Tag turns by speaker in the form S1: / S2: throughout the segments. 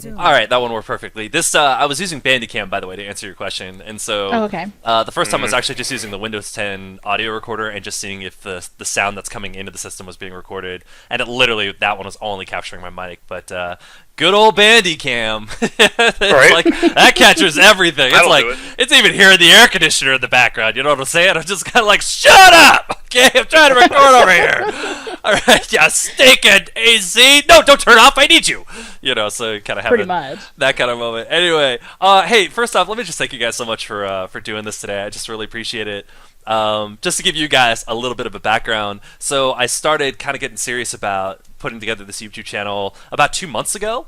S1: All right, that one worked perfectly. This I was using Bandicam, by the way, to answer your question, and so the first time I was actually just using the Windows 10 audio recorder and just seeing if the sound that's coming into the system was being recorded, and it literally that one was only capturing my mic, but good old Bandicam, like that captures everything. It's like it's even hearing the air conditioner in the background. You know what I'm saying? I'm just kind of like, shut up. Okay, I'm trying to record over here. All right, yeah, stinking AC. No, don't turn off. I need you. You know, so kind of having that kind of moment. Anyway, hey, first off, let me just thank you guys so much for doing this today. I just really appreciate it. Just to give you guys a little bit of a background, so I started kind of getting serious about putting together this YouTube channel about 2 months ago,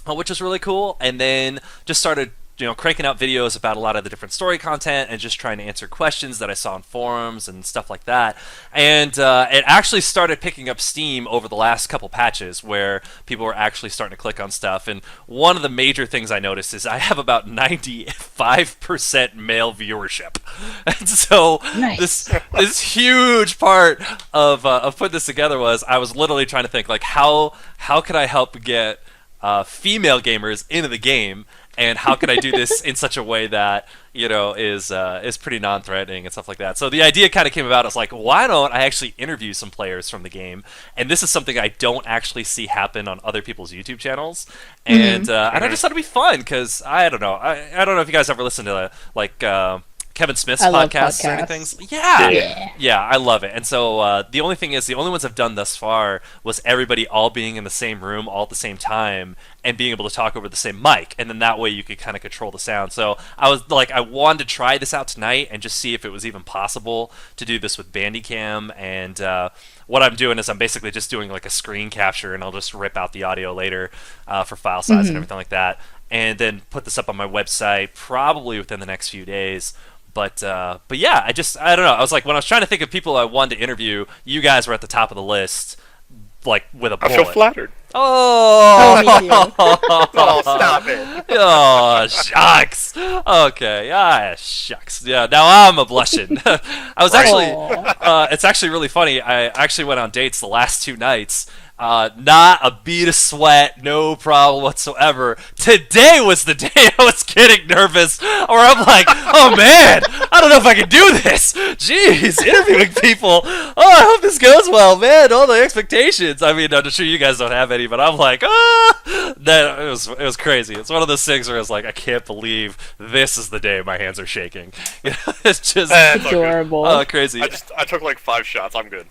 S1: which was really cool, and then just started cranking out videos about a lot of the different story content and just trying to answer questions that I saw on forums and stuff like that. And it actually started picking up steam over the last couple patches where people were actually starting to click on stuff. And one of the major things I noticed is I have about 95% male viewership. And so this huge part of putting this together was I was literally trying to think, like, how could I help get female gamers into the game, and how could I do this in such a way that is pretty non-threatening and stuff like that. So the idea kind of came about. I was like, why don't I actually interview some players from the game? And this is something I don't actually see happen on other people's YouTube channels. And and I just thought it'd be fun because I don't know. I don't know if you guys ever listen to Kevin Smith's podcasts or anything. Yeah, I love it. And so the only thing is, the only ones I've done thus far was everybody all being in the same room all at the same time and being able to talk over the same mic, and then that way you could kind of control the sound. So I was like, I wanted to try this out tonight and just see if it was even possible to do this with Bandicam. And what I'm doing is I'm basically just doing like a screen capture, and I'll just rip out the audio later for file size and everything like that, and then put this up on my website probably within the next few days. But yeah, I don't know. I was like, when I was trying to think of people I wanted to interview, you guys were at the top of the list, like with a bullet.
S2: I feel flattered.
S1: Oh,
S2: oh, stop it.
S1: Oh, shucks. Okay, shucks. Yeah, now I'm a blushing. I was actually, it's actually really funny. I actually went on dates the last 2 nights. Not a bead of sweat, no problem whatsoever. Today was the day I was getting nervous, where I'm like, oh man, I don't know if I can do this. Jeez, interviewing people. Oh, I hope this goes well, man. All the expectations. I mean, I'm sure you guys don't have any, but I'm like, that it was crazy. It's one of those things where it's like, I can't believe this is the day my hands are shaking. It's just
S3: adorable.
S1: Oh, crazy.
S2: I took like 5 shots. I'm good.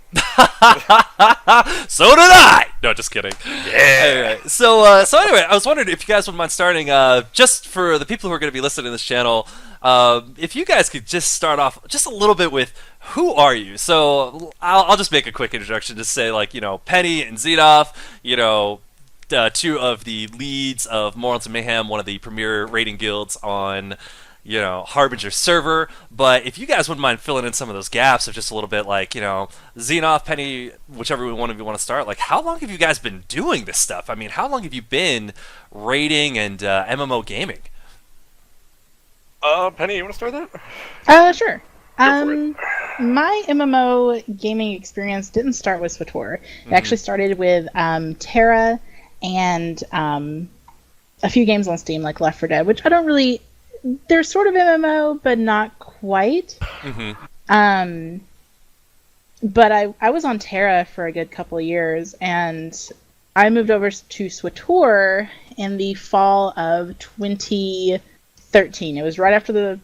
S1: So did I. No, just kidding.
S2: Yeah.
S1: Anyway, so anyway, I was wondering if you guys wouldn't mind starting, just for the people who are going to be listening to this channel, if you guys could just start off just a little bit with, who are you? So I'll just make a quick introduction to say, like, Penny and Xenoph, 2 of the leads of Morons Mayhem, one of the premier raiding guilds on Harbinger Server. But if you guys wouldn't mind filling in some of those gaps of just a little bit, like, Xenoph, Penny, whichever one of you want to start, like, how long have you guys been doing this stuff? I mean, how long have you been raiding and MMO gaming?
S2: Penny, you want to start that?
S3: Sure. My MMO gaming experience didn't start with SWTOR. It actually started with Terra and a few games on Steam, like Left 4 Dead, which I don't really... They're sort of MMO, but not quite. But I was on Terra for a good couple of years, and I moved over to SWTOR in the fall of 2013. It was right after the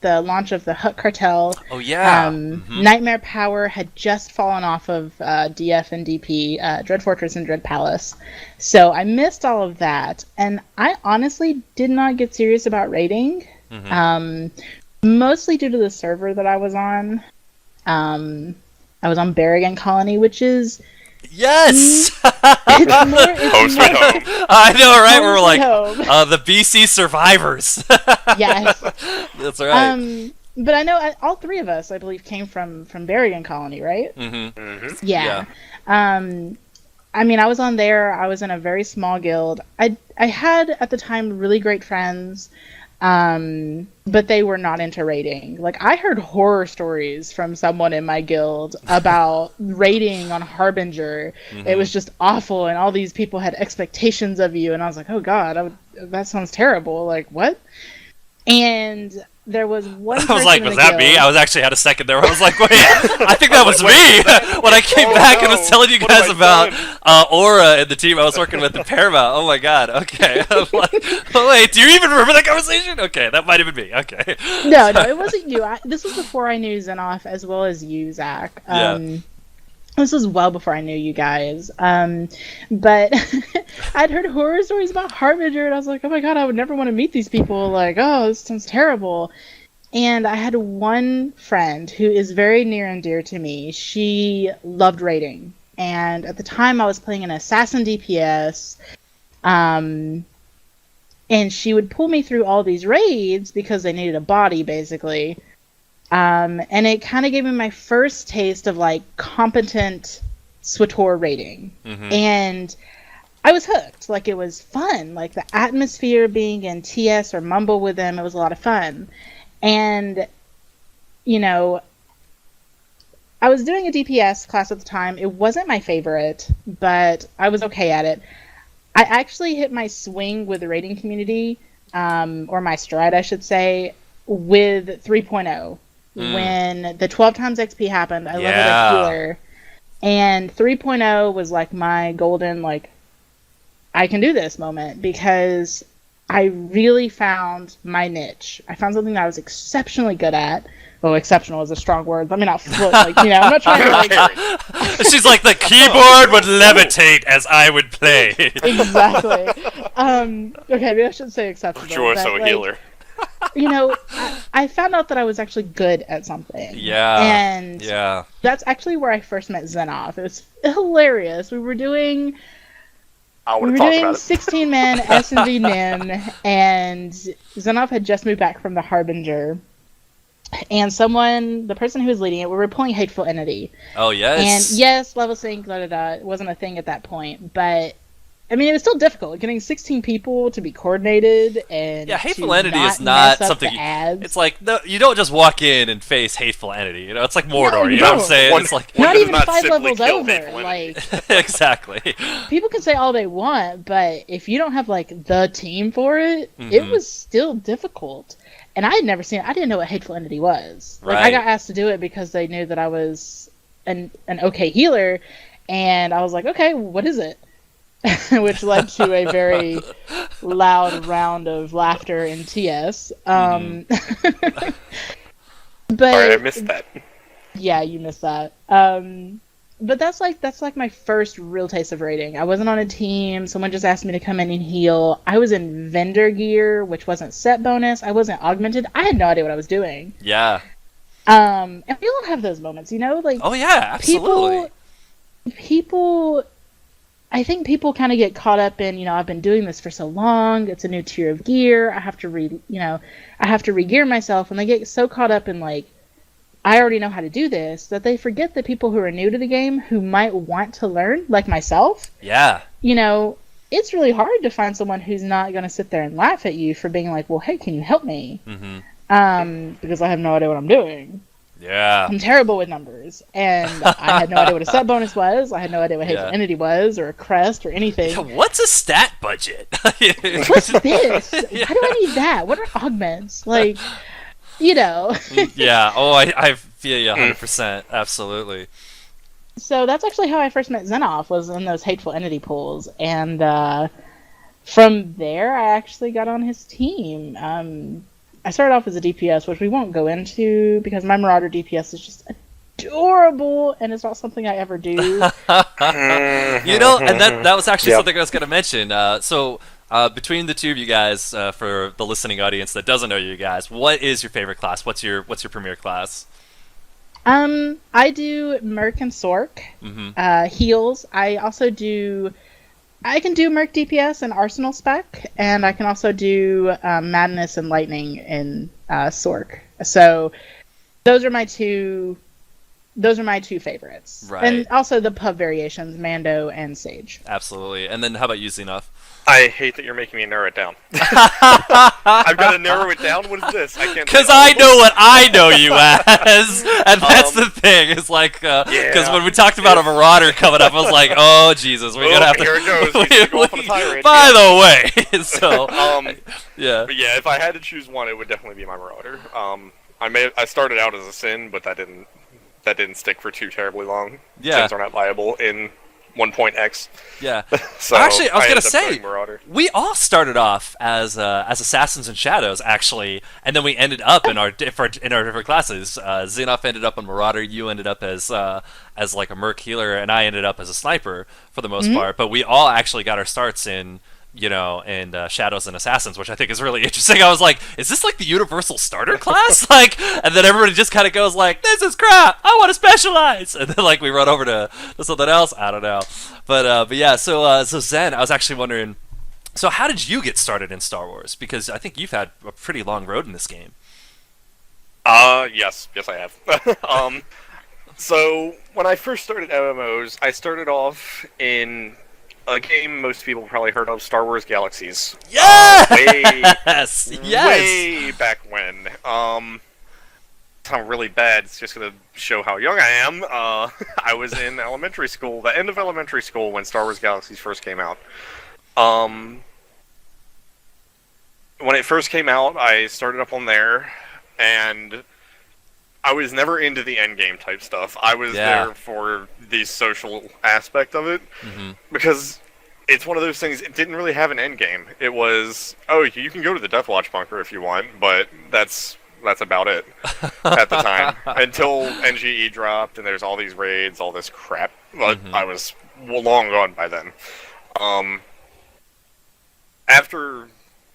S3: launch of the Hut Cartel.
S1: Oh, yeah.
S3: Nightmare Power had just fallen off of DF and DP, Dread Fortress and Dread Palace. So I missed all of that. And I honestly did not get serious about raiding. Mostly due to the server that I was on. I was on Berrigan Colony, which is...
S1: Yes!
S2: Home sweet home.
S1: I know, right? We're like, the BC survivors.
S3: Yes.
S1: That's right.
S3: But I know all 3 of us, I believe, came from Berrigan Colony, right? Yeah. I mean, I was on there. I was in a very small guild. I had, at the time, really great friends. But they were not into raiding. Like, I heard horror stories from someone in my guild about raiding on Harbinger. It was just awful, and all these people had expectations of you, and I was like, oh god, that sounds terrible. Like, what? And there was one person
S1: I was like, was that me? I was actually had a second there where I was like, wait, I think that was me when I came back and was telling you guys about Aura and the team I was working with in Paramount. Oh my god, okay. I'm like, oh wait, do you even remember that conversation? Okay, that might have been me. Okay.
S3: No, it wasn't you. This was before I knew Xenoph as well as you, Zach. This was well before I knew you guys. But I'd heard horror stories about Harbinger, and I was like, oh my god, I would never want to meet these people. Like, oh, this sounds terrible. And I had one friend who is very near and dear to me. She loved raiding. And at the time, I was playing an assassin DPS. And she would pull me through all these raids because they needed a body, basically. And it kind of gave me my first taste of like competent SWTOR raiding. And I was hooked. Like, it was fun. Like, the atmosphere being in TS or Mumble with them, it was a lot of fun. And, you know, I was doing a DPS class at the time. It wasn't my favorite, but I was okay at it. I actually hit my swing with the raiding community, or my stride, I should say, with 3.0. When the 12 times XP happened, I leveled a healer. And 3.0 was like my golden, like, I can do this moment, because I really found my niche. I found something that I was exceptionally good at. Well, exceptional is a strong word. Let me not float, like, you know, I'm not trying to, like...
S1: She's like, the keyboard would levitate as I would play.
S3: Exactly. Okay, maybe I shouldn't say exceptional.
S2: You're also a healer.
S3: You know, I found out that I was actually good at something.
S1: Yeah.
S3: And that's actually where I first met Xenoph. It was hilarious. We were doing 16-man S&D NIM, and Xenoph had just moved back from the Harbinger. And the person who was leading it, we were pulling Hateful Entity.
S1: Oh, yes.
S3: And yes, level sync, it wasn't a thing at that point, but I mean, it was still difficult getting 16 people to be coordinated, and
S1: Hateful Entity is not something. It's like, no, you don't just walk in and face Hateful Entity. You know, it's like Mordor. You know what I'm saying? It's like
S3: not even 5 levels over. Like,
S1: exactly.
S3: People can say all they want, but if you don't have like the team for it, it was still difficult. And I didn't know what Hateful Entity was. Like, I got asked to do it because they knew that I was an okay healer, and I was like, okay, what is it? Which led to a very loud round of laughter in TS. But
S2: sorry, I missed that.
S3: Yeah, you missed that. But that's like my first real taste of raiding. I wasn't on a team. Someone just asked me to come in and heal. I was in vendor gear, which wasn't set bonus. I wasn't augmented. I had no idea what I was doing.
S1: Yeah.
S3: And we all have those moments, you know? Like,
S1: oh yeah, absolutely.
S3: People I think people kind of get caught up in, you know, I've been doing this for so long. It's a new tier of gear. I have to re-gear myself. And they get so caught up in, like, I already know how to do this, that they forget the people who are new to the game who might want to learn, like myself.
S1: Yeah.
S3: You know, it's really hard to find someone who's not going to sit there and laugh at you for being like, well, hey, can you help me? Mm-hmm. Because I have no idea what I'm doing.
S1: Yeah.
S3: I'm terrible with numbers, and I had no idea what a set bonus was. I had no idea what Hateful Entity was, or a crest, or anything.
S1: Yeah, what's a stat budget?
S3: What's this? Yeah. Why do I need that? What are augments? Like, you know.
S1: Yeah. Oh, I feel you 100%. Absolutely.
S3: So that's actually how I first met Xenoph, was in those Hateful Entity pools, and from there I actually got on his team. I started off as a DPS, which we won't go into because my Marauder DPS is just adorable, and it's not something I ever do.
S1: You know, and that was actually something I was going to mention. So between the two of you guys, for the listening audience that doesn't know you guys, what is your favorite class? What's your premier class?
S3: I do Merc and Sork, heals. I can do Merc DPS and Arsenal spec, and I can also do Madness and Lightning in Sork. So those are my two favorites.
S1: Right.
S3: And also the pub variations, Mando and Sage.
S1: Absolutely. And then how about you, Xenoph?
S2: I hate that you're making me narrow it down. I've got to narrow it down? What is this? I can't.
S1: Because I know what I know you as, and that's the thing. It's like, because when we talked about a Marauder coming up, I was like, oh, Jesus, we're going to have to...
S2: Here it goes. He's gonna go off on a tirade.
S1: By the way, so... yeah.
S2: But yeah, if I had to choose one, it would definitely be my Marauder. I started out as a Sin, but that didn't stick for too terribly long.
S1: Yeah.
S2: Sins are not viable in 1.x.
S1: Yeah.
S2: So
S1: actually, I was gonna
S2: say
S1: say we all started off as assassins and shadows, actually, and then we ended up in our different classes. Xenoph ended up on Marauder. You ended up as like a merc healer, and I ended up as a sniper for the most part. But we all actually got our starts in shadows and assassins, which I think is really interesting. I was like, is this like the universal starter class? Like, and then everybody just kind of goes like, this is crap, I want to specialize, and then like we run over to something else. I don't know, but yeah. So Zen, I was actually wondering, so how did you get started in Star Wars? Because I think you've had a pretty long road in this game.
S2: Yes I have. So when I first started MMOs, I started off in a game most people probably heard of, Star Wars Galaxies.
S1: Yes!
S2: Way back when. Sound really bad, it's just gonna show how young I am. I was in elementary school, the end of elementary school, when Star Wars Galaxies first came out. When it first came out, I started up on there, and I was never into the endgame type stuff. I was there for the social aspect of it, because it's one of those things, it didn't really have an endgame. It was, oh, you can go to the Death Watch bunker if you want, but that's about it at the time. Until NGE dropped, and there's all these raids, all this crap. But I was long gone by then. After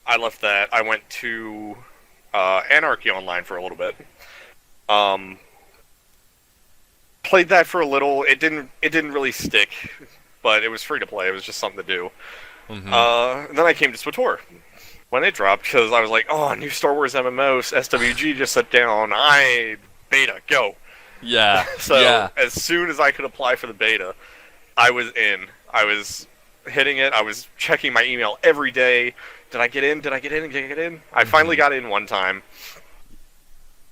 S2: I left that, I went to Anarchy Online for a little bit. Played that for a little. It didn't really stick, but it was free to play. It was just something to do. And then I came to SWTOR when it dropped, because I was like, oh, new Star Wars MMO, SWG just shut down. Beta, go.
S1: Yeah.
S2: So as soon as I could apply for the beta, I was in. I was hitting it. I was checking my email every day. Did I get in? Did I get in? Did I get in? I finally got in one time.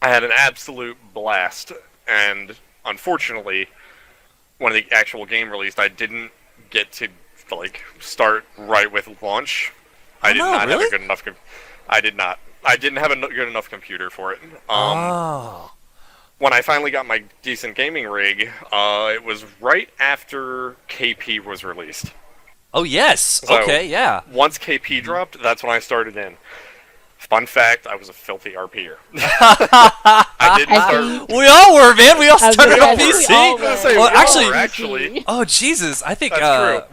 S2: I had an absolute blast, and unfortunately, when the actual game released, I didn't get to start right with launch. I did not have a good enough. I did not. I didn't have a good enough computer for it. When I finally got my decent gaming rig, it was right after KP was released.
S1: Oh yes.
S2: So
S1: okay. Yeah.
S2: Once KP dropped, that's when I started in. Fun fact, I was a filthy RPer. I didn't start...
S1: We all were, man. We all started on PC.
S2: Well, actually...
S1: Oh, Jesus. I think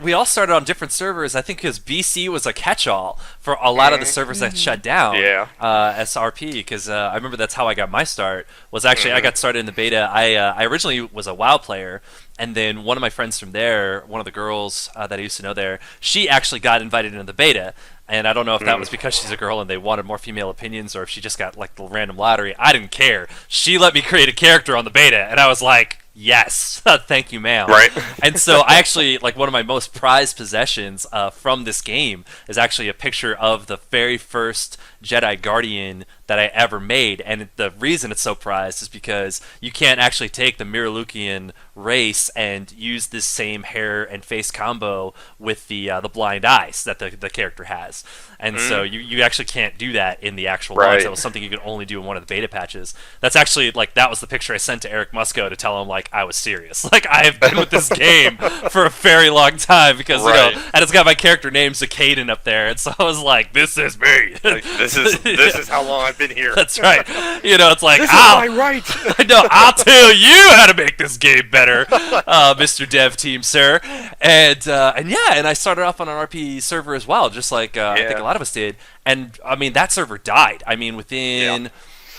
S1: we all started on different servers. I think because BC was a catch-all for a lot of the servers that shut down as RP, because I remember that's how I got my start. Was actually I got started in the beta. I originally was a WoW player, and then one of my friends from there, one of the girls that I used to know there, she actually got invited into the beta. And I don't know if that was because she's a girl and they wanted more female opinions, or if she just got like the random lottery. I didn't care. She let me create a character on the beta, and I was like, yes, thank you, ma'am.
S2: Right.
S1: And so I actually, like, one of my most prized possessions from this game is actually a picture of the very first Jedi Guardian that I ever made. And the reason it's so prized is because you can't actually take the Miralukian race and use this same hair and face combo with the blind eyes that the character has. And so you actually can't do that in the actual launch. That was something you could only do in one of the beta patches. That's actually, like, that was the picture I sent to Eric Musco to tell him, like, I was serious. Like, I have been with this game for a very long time, because, you know, and it's got my character name Zacaden up there, and so I was like, this is me.
S2: Like, this is how long I've been here.
S1: That's right. You know, it's like,
S2: this is my right.
S1: No, I'll tell you how to make this game better, Mr. Dev Team, sir. And I started off on an RP server as well, just like I think a lot of us did. And I mean, that server died. I mean, within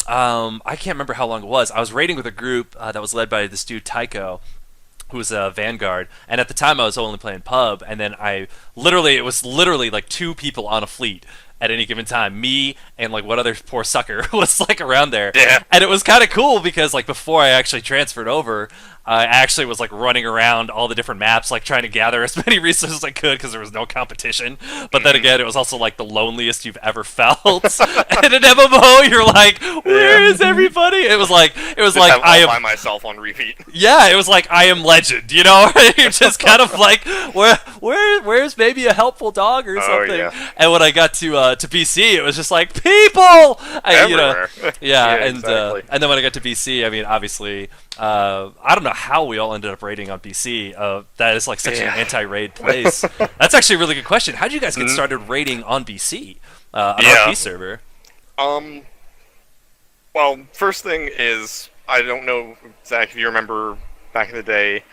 S1: I can't remember how long it was. I was raiding with a group that was led by this dude Tycho, who was a Vanguard, and at the time I was only playing pub, and then it was literally like 2 people on a fleet at any given time. Me and like one other poor sucker was like around there. Yeah. And it was kind of cool because like before I actually transferred over, I actually was like running around all the different maps, like trying to gather as many resources as I could because there was no competition. But then again, it was also like the loneliest you've ever felt. And in MMO, you're like, where is everybody? It was like
S2: I am by myself on repeat.
S1: Yeah, it was like I Am Legend, you know? You're just kind of like, where's maybe a helpful dog or something? Yeah. And when I got to BC, it was just like people.
S2: Everywhere.
S1: Yeah,
S2: exactly.
S1: And then when I got to BC, I mean, obviously, I don't know how we all ended up raiding on BC. That is like such an anti-raid place. That's actually a really good question. How did you guys get started raiding on BC, an RP server?
S2: Well, first thing is, I don't know, Zach, if you remember back in the day.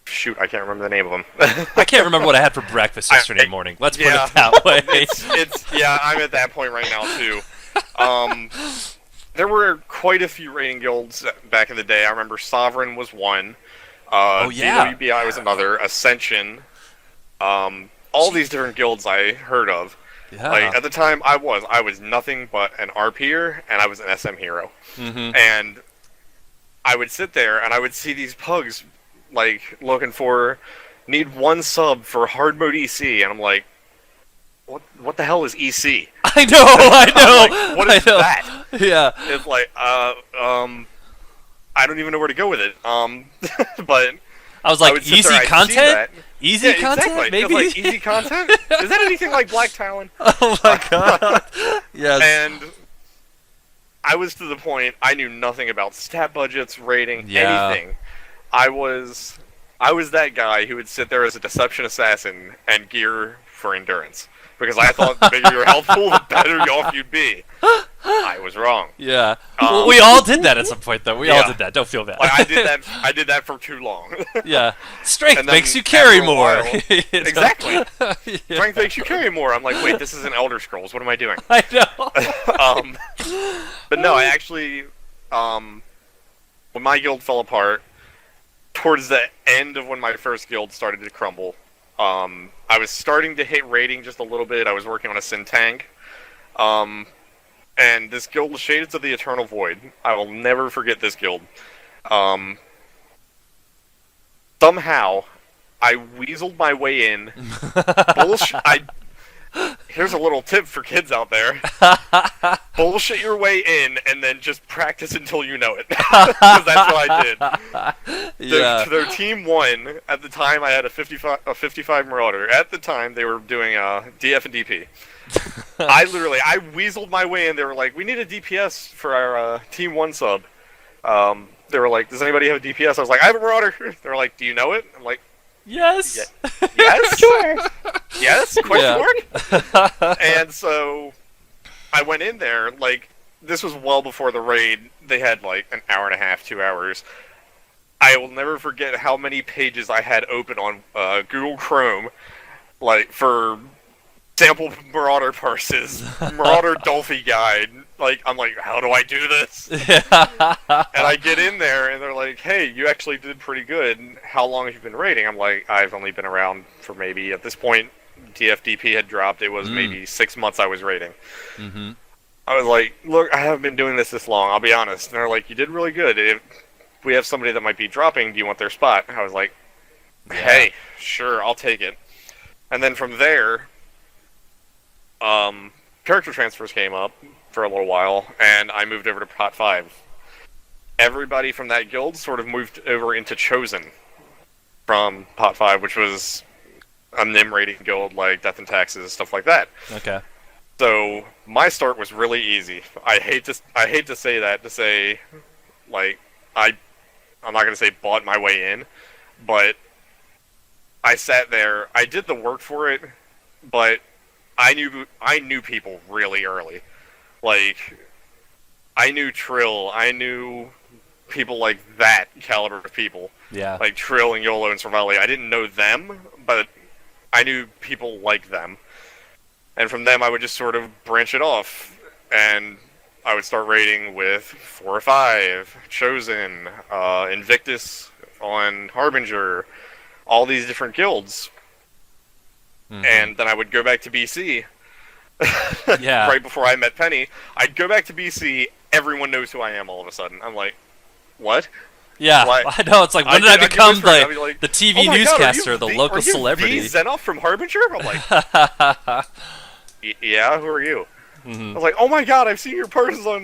S2: Shoot, I can't remember the name of them.
S1: I can't remember what I had for breakfast yesterday morning. Let's put it that way.
S2: I'm at that point right now too. There were quite a few raiding guilds back in the day. I remember Sovereign was one. DWBI was another. Ascension. All these different guilds I heard of. Yeah. Like, at the time, I was nothing but an RPer, and I was an SM hero. Mm-hmm. And I would sit there, and I would see these pugs, like, looking for, need 1 sub for hard mode EC, and I'm like, what the hell is EC?
S1: I know!
S2: Like, what is that?
S1: Yeah.
S2: It's like, I don't even know where to go with it. But
S1: I was like, easy content? Easy content?
S2: Exactly.
S1: Maybe?
S2: Like, easy content? Is that anything like Black Talon?
S1: Oh my god. Yes.
S2: And I was to the point, I knew nothing about stat budgets, rating, anything. I was that guy who would sit there as a deception assassin and gear for endurance. Because I thought the bigger your health pool, the better off you'd be. I was wrong.
S1: Yeah. Well, we all did that at some point, though. We all did that. Don't feel bad.
S2: Like, I did that for too long.
S1: Yeah. Strength makes you carry more.
S2: Exactly. Strength makes you carry more. I'm like, wait, this is an Elder Scrolls. What am I doing?
S1: I know.
S2: But no, I actually, when my guild fell apart, towards the end of when my first guild started to crumble, I was starting to hit rating just a little bit. I was working on a Sin Tank. And this guild, Shades of the Eternal Void, I will never forget this guild. Somehow, I weaseled my way in. Here's a little tip for kids out there. Bullshit your way in, and then just practice until you know it. Because that's what I did. Their team won. At the time, I had a 55 Marauder. At the time, they were doing DF and DP. I weaseled my way in. They were like, we need a DPS for our Team 1 sub. They were like, does anybody have a DPS? I was like, I have a Marauder. They were like, do you know it? I'm like,
S1: yes.
S2: Yes?
S3: Sure.
S2: Yes? Question mark? And so I went in there, like, this was well before the raid. They had like an hour and a half, 2 hours. I will never forget how many pages I had open on Google Chrome, like, for sample Marauder parses, Marauder Dolphy guide. Like, I'm like, how do I do this? And I get in there, and they're like, hey, you actually did pretty good. How long have you been raiding? I'm like, I've only been around for maybe, at this point, DFDP had dropped. It was maybe 6 months I was raiding. Mm-hmm. I was like, look, I haven't been doing this long, I'll be honest. And they're like, you did really good. If we have somebody that might be dropping, do you want their spot? I was like, hey, sure, I'll take it. And then from there, character transfers came up for a little while, and I moved over to Pot 5. Everybody from that guild sort of moved over into Chosen from Pot 5, which was a NIM rating guild like Death and Taxes, stuff like that.
S1: Okay.
S2: So my start was really easy. I hate to say that, to say, like, I'm not gonna say bought my way in, but I sat there, I did the work for it, but I knew people really early. Like, I knew Trill, I knew people like that caliber of people.
S1: Yeah.
S2: Like Trill and YOLO and Sorvali. I didn't know them, but I knew people like them. And from them, I would just sort of branch it off. And I would start raiding with 4 or 5, Chosen, Invictus on Harbinger, all these different guilds. Mm-hmm. And then I would go back to BC.
S1: Yeah.
S2: Right before I met Penny, I'd go back to BC, everyone knows who I am all of a sudden. I'm like, what?
S1: Yeah, I know. It's like, when did I become the TV newscaster, the local celebrity?
S2: Are you Xenoph from Harbinger? I'm like, yeah, who are you? I was like, oh my god, I've seen your posts on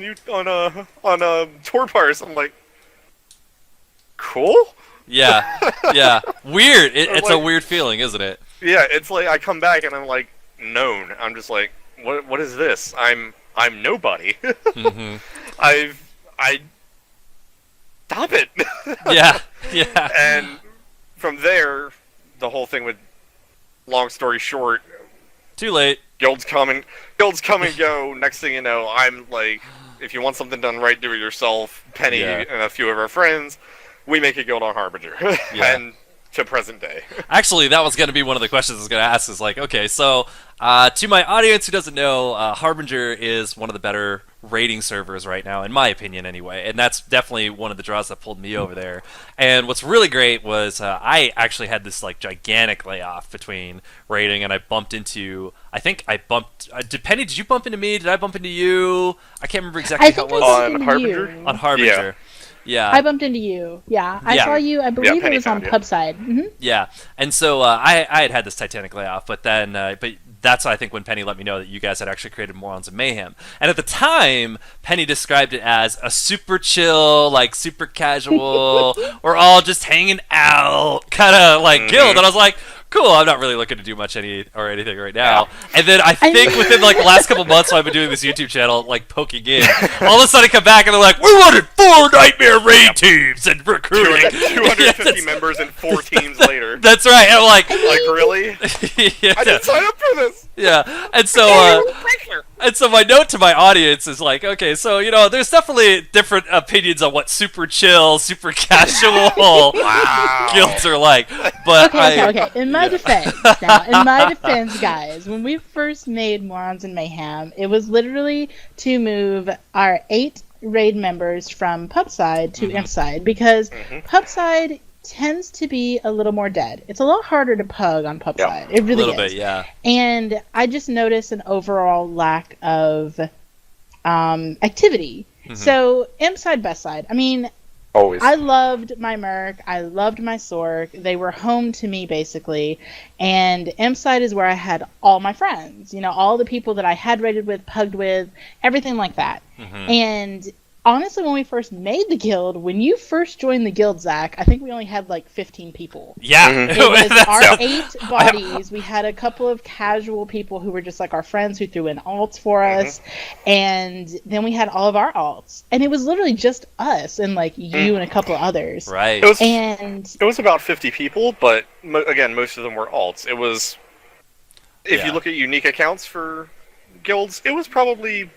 S2: Tour Parse. I'm like, cool?
S1: Yeah, yeah. Weird. It's a weird feeling, isn't it?
S2: Yeah, it's like, I come back and I'm like, known. I'm just like, what is this? I'm nobody. Stop it!
S1: Yeah.
S2: And from there, the whole thing with, long story short...
S1: Too late.
S2: Guilds come and go. Next thing you know, I'm like, if you want something done right, do it yourself. Penny and a few of our friends, we make a guild on Harbinger. And to present day.
S1: Actually, that was going to be one of the questions I was going to ask, is like, okay, so to my audience who doesn't know, Harbinger is one of the better raiding servers right now, in my opinion anyway, and that's definitely one of the draws that pulled me over there. And what's really great was I actually had this like gigantic layoff between raiding, and I bumped into, Penny, did you bump into me? Did I bump into you? I can't remember exactly how it was.
S2: On Harbinger?
S1: On Harbinger. Yeah.
S3: I bumped into you. Yeah. I saw you, I believe it was on pub side.
S1: Yeah. And so I had this Titanic layoff, but then but that's, I think, when Penny let me know that you guys had actually created Morons Mayhem. And at the time, Penny described it as a super chill, like super casual, we're all just hanging out kind of like guild. And I was like, cool, I'm not really looking to do much anything right now. And then I think within like the last couple months while I've been doing this YouTube channel, like poking in, all of a sudden I come back and they're like, we're running 4 Nightmare raid teams and recruiting
S2: 250 members and 4 teams later.
S1: That's right. And I'm like
S2: really? I didn't sign up for this.
S1: Yeah. And so my note to my audience is like, okay, so there's definitely different opinions on what super chill, super casual guilds are like. But
S3: okay. In my defense, guys, when we first made Morons and Mayhem, it was literally to move our 8 raid members from pubside to impside, because pubside tends to be a little more dead. It's a lot harder to pug on pubside. It really is.
S1: A little bit, yeah.
S3: And I just noticed an overall lack of activity. So impside, best side. I mean,
S2: always.
S3: I loved my Merc. I loved my Sork. They were home to me, basically. And M-Side is where I had all my friends. All the people that I had raided with, pugged with, everything like that. And honestly, when we first made the guild, when you first joined the guild, Zach, I think we only had like 15 people.
S1: Yeah.
S3: It was our 8 bodies. We had a couple of casual people who were just like our friends who threw in alts for us. And then we had all of our alts. And it was literally just us and like you and a couple of others.
S1: Right.
S2: It was about 50 people, but again, most of them were alts. It was, if you look at unique accounts for guilds, it was probably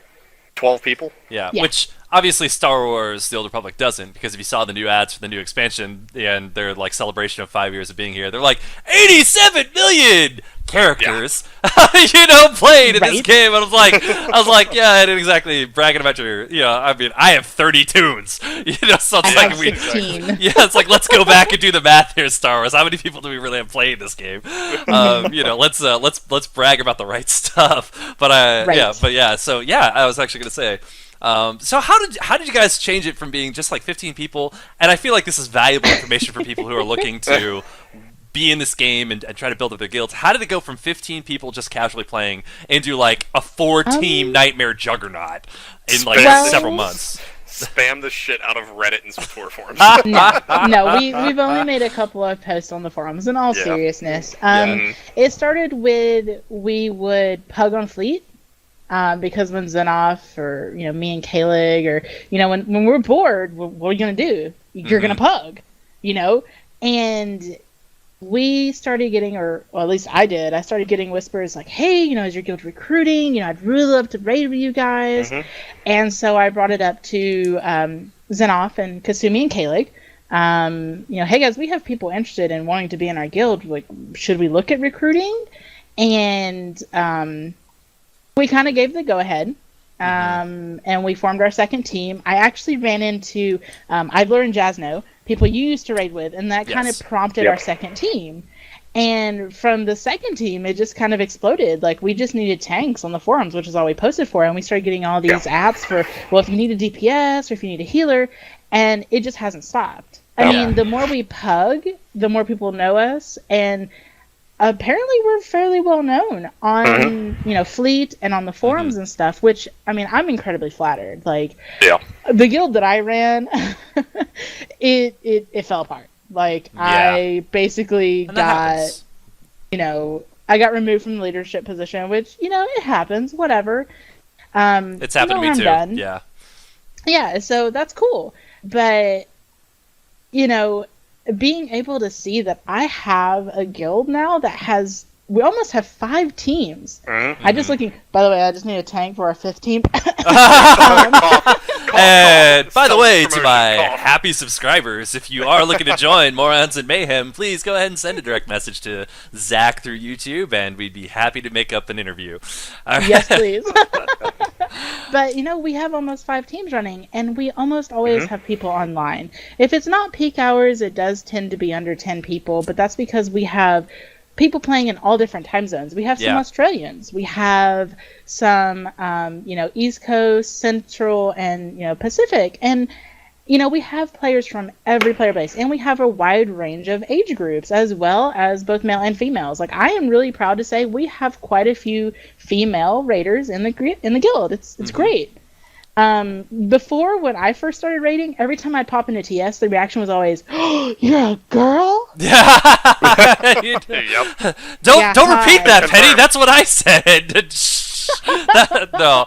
S2: 12 people.
S1: Yeah, which obviously Star Wars The Old Republic doesn't, because if you saw the new ads for the new expansion and their like celebration of 5 years of being here, they're like 87 million characters played in this game. And I was like, yeah, I didn't exactly bragging about your, I mean, I have 30 tunes, so it's like
S3: 16.
S1: It's like, let's go back and do the math here, Star Wars. How many people do we really have playing this game? Let's brag about the right stuff. But I was actually gonna say, so how did you guys change it from being just like 15 people? And I feel like this is valuable information for people who are looking to be in this game and try to build up their guilds. How did it go from 15 people just casually playing into like a 4-team nightmare juggernaut in like several months?
S2: Spam the shit out of Reddit and SWTOR forums.
S3: No, we've only made a couple of posts on the forums. In all seriousness, it started with, we would pug on Fleet. Because when Xenoph or me and Kalig, or when we're bored, what are you gonna do? You're gonna pug, and we started getting, or at least I did, I started getting whispers like, hey, is your guild recruiting? I'd really love to raid with you guys. And so I brought it up to Xenoph and Kasumi and Kalig. Hey guys, we have people interested in wanting to be in our guild. Like, should we look at recruiting? And we kind of gave the go-ahead, and we formed our second team. I actually ran into Idler and Jasno, people you used to raid with, and that kind of prompted our second team. And from the second team, it just kind of exploded. Like, we just needed tanks on the forums, which is all we posted for, and we started getting all these apps for, well, if you need a DPS or if you need a healer. and it just hasn't stopped. I mean, the more we pug, the more people know us, and apparently we're fairly well known on Fleet and on the forums and stuff, which, I mean, I'm incredibly flattered. Like, the guild that I ran, it fell apart. Like, I basically got, I got removed from the leadership position, which, it happens, whatever.
S1: It's happened to me too. Done. Yeah.
S3: Yeah, so that's cool. But, being able to see that I have a guild now that we almost have 5 teams. I just looking, by the way, I just need a tank for our 5th team.
S1: And by the way, to my happy subscribers, if you are looking to join Morons and Mayhem, please go ahead and send a direct message to Zach through YouTube, and we'd be happy to make up an interview.
S3: Yes, please. But, we have almost 5 teams running, and we almost always have people online. If it's not peak hours, it does tend to be under 10 people, but that's because we have people playing in all different time zones. We have some Australians. We have some, East Coast, Central, and, Pacific. And, we have players from every player base, and we have a wide range of age groups, as well as both male and females. Like, I am really proud to say we have quite a few female raiders in the guild. It's great. Before, when I first started raiding, every time I'd pop into TS, the reaction was always, "Oh, you're a girl?"
S1: Don't repeat that, Penny. That's what I said. No,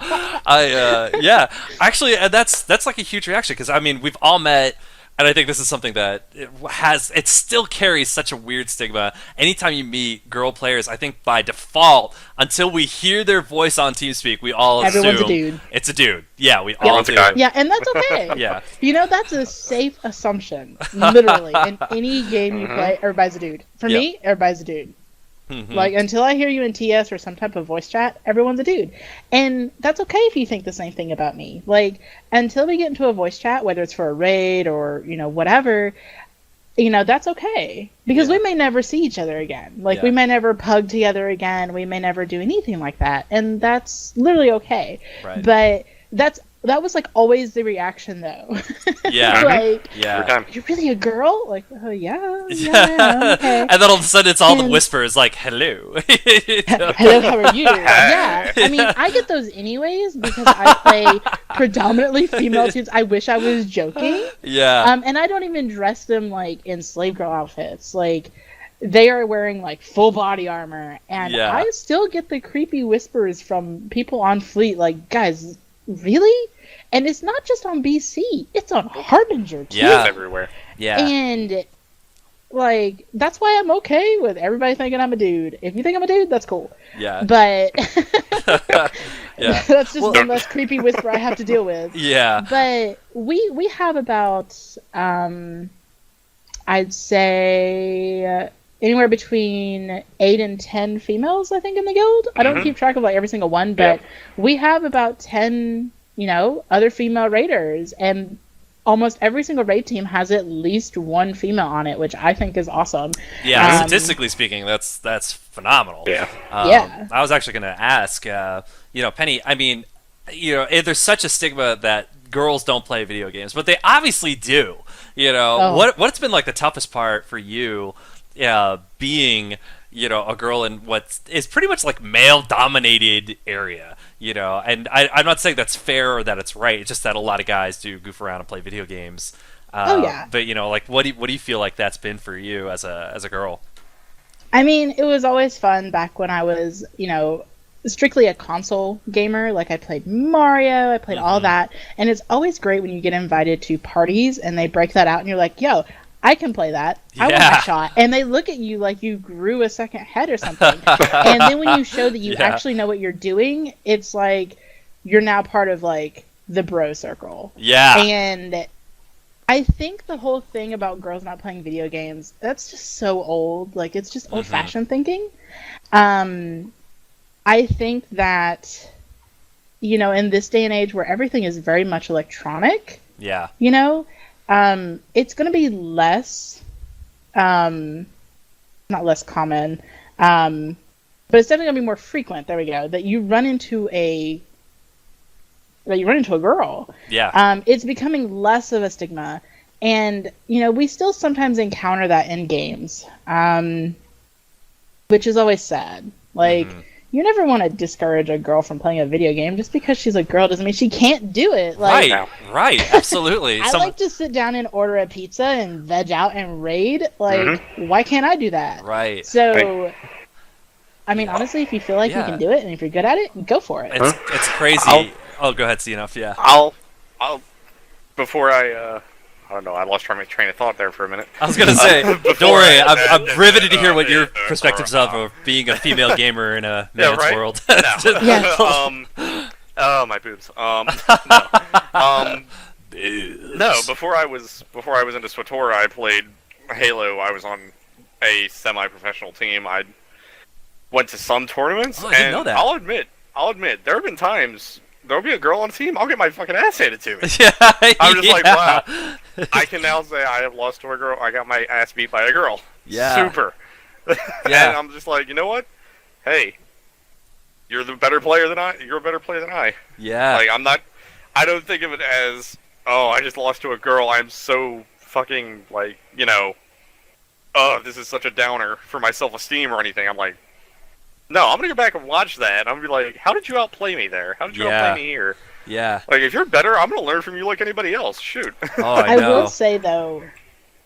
S1: actually, that's like a huge reaction, because I mean, we've all met, and I think this is something that it still carries such a weird stigma. Anytime you meet girl players, I think by default, until we hear their voice on TeamSpeak, we all
S3: everyone's
S1: assume
S3: a dude.
S1: It's a dude. Yeah, we all do.
S3: Yeah, and that's okay. That's a safe assumption. Literally, in any game you play, everybody's a dude. For me, everybody's a dude. Like, until I hear you in TS or some type of voice chat, everyone's a dude. And that's okay if you think the same thing about me. Like, until we get into a voice chat, whether it's for a raid or, whatever, that's okay. Because we may never see each other again. Like, we may never pug together again. We may never do anything like that. And that's literally okay.
S1: Right.
S3: But that was, like, always the reaction, though. Like, you're really a girl? Like, oh, yeah, okay.
S1: And then all of a sudden, it's all the whispers, like, hello.
S3: Hello, how are you? Yeah. I mean, I get those anyways, because I play predominantly female teams. I wish I was joking.
S1: Yeah.
S3: And I don't even dress them, like, in slave girl outfits. Like, they are wearing, like, full body armor. And I still get the creepy whispers from people on Fleet, like, guys, really? And it's not just on BC, it's on Harbinger too.
S2: Yeah, it's everywhere.
S1: Yeah.
S3: And like, that's why I'm okay with everybody thinking I'm a dude. If you think I'm a dude, that's cool.
S1: Yeah.
S3: But that's just one less creepy whisper I have to deal with.
S1: Yeah.
S3: But we have about I'd say anywhere between 8 and 10 females, I think, in the guild. I don't keep track of like every single one, but we have about 10, other female raiders, and almost every single raid team has at least one female on it, which I think is awesome.
S1: Yeah, statistically speaking, that's phenomenal.
S2: Yeah.
S1: I was actually going to ask, Penny, I mean, there's such a stigma that girls don't play video games, but they obviously do. What's been like the toughest part for you being, a girl in what is pretty much like male-dominated area, and I'm not saying that's fair or that it's right. It's just that a lot of guys do goof around and play video games. But like, what do you feel like that's been for you as a girl?
S3: I mean, it was always fun back when I was, strictly a console gamer. Like, I played Mario, I played all that, and it's always great when you get invited to parties and they break that out and you're like, yo, I can play that. I want that shot. And they look at you like you grew a second head or something. And then when you show that you actually know what you're doing, it's like you're now part of like the bro circle.
S1: Yeah.
S3: And I think the whole thing about girls not playing video games, that's just so old. Like, it's just old-fashioned thinking. I think that, in this day and age where everything is very much electronic, it's going to be less, not less common, but it's definitely going to be more frequent, there we go, that you run into a that you run into a girl.
S1: Yeah.
S3: It's becoming less of a stigma. And, we still sometimes encounter that in games, which is always sad. Like, you never want to discourage a girl from playing a video game. Just because she's a girl doesn't mean she can't do it. Like,
S1: right, absolutely.
S3: I like to sit down and order a pizza and veg out and raid. Like, why can't I do that?
S1: Right.
S3: So, I mean, honestly, if you feel like you can do it and if you're good at it, go for it.
S1: It's crazy. Go ahead, Xenoph, yeah.
S2: I'll before I don't know, I lost my train of thought there for a minute.
S1: I was gonna say, don't worry, I'm riveted to hear what your perspectives of being a female gamer in a man's world.
S2: Oh, my boobs. No, before I was into SWTOR, I played Halo. I was on a semi-professional team. I went to some tournaments,
S1: I didn't know that.
S2: I'll admit, there have been times there'll be a girl on the team, I'll get my fucking ass handed to me. I'm just like, wow. I can now say I have lost to a girl. I got my ass beat by a girl.
S1: Yeah.
S2: Super. And I'm just like, you know what? Hey, you're the better player than I. You're a better player than I.
S1: Yeah.
S2: Like, I don't think of it as, oh, I just lost to a girl. I'm so fucking, like, oh, this is such a downer for my self-esteem or anything. I'm like, no, I'm going to go back and watch that, and I'm going to be like, how did you outplay me there? How did you outplay me here?
S1: Yeah.
S2: Like, if you're better, I'm going to learn from you like anybody else. Shoot.
S1: Oh, I know.
S3: I will say, though,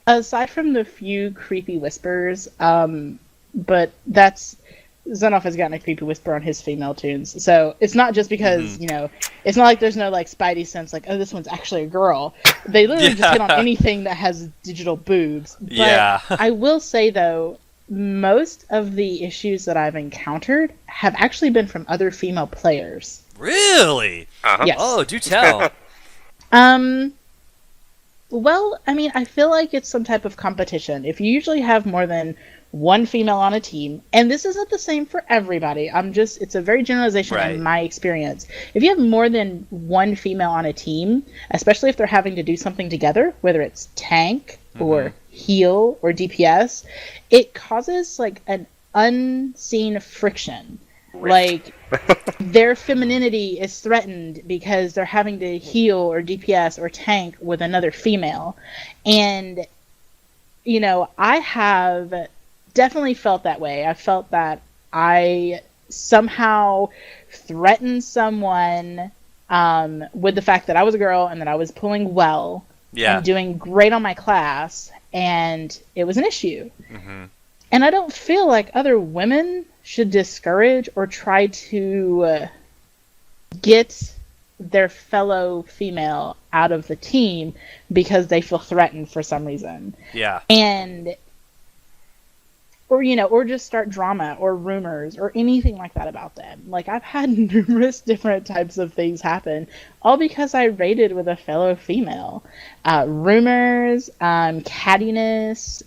S3: aside from the few creepy whispers, but Xenoph has gotten a creepy whisper on his female tunes. So it's not just because, it's not like there's no, like, spidey sense, like, oh, this one's actually a girl. They literally just hit on anything that has digital boobs. But I will say, though, most of the issues that I've encountered have actually been from other female players.
S1: Really?
S3: Yes.
S1: Oh, do tell.
S3: Well, I mean, I feel like it's some type of competition. If you usually have more than one female on a team, and this isn't the same for everybody, it's a very generalization in my experience. If you have more than one female on a team, especially if they're having to do something together, whether it's tank or heal or DPS, it causes like an unseen friction. Like, their femininity is threatened because they're having to heal or DPS or tank with another female. And, I have definitely felt that way. I felt that I somehow threatened someone with the fact that I was a girl and that I was pulling well and doing great on my class, and it was an issue. And I don't feel like other women should discourage or try to get their fellow female out of the team because they feel threatened for some reason.
S1: Yeah.
S3: And, or just start drama or rumors or anything like that about them. Like, I've had numerous different types of things happen, all because I raided with a fellow female. Rumors, cattiness,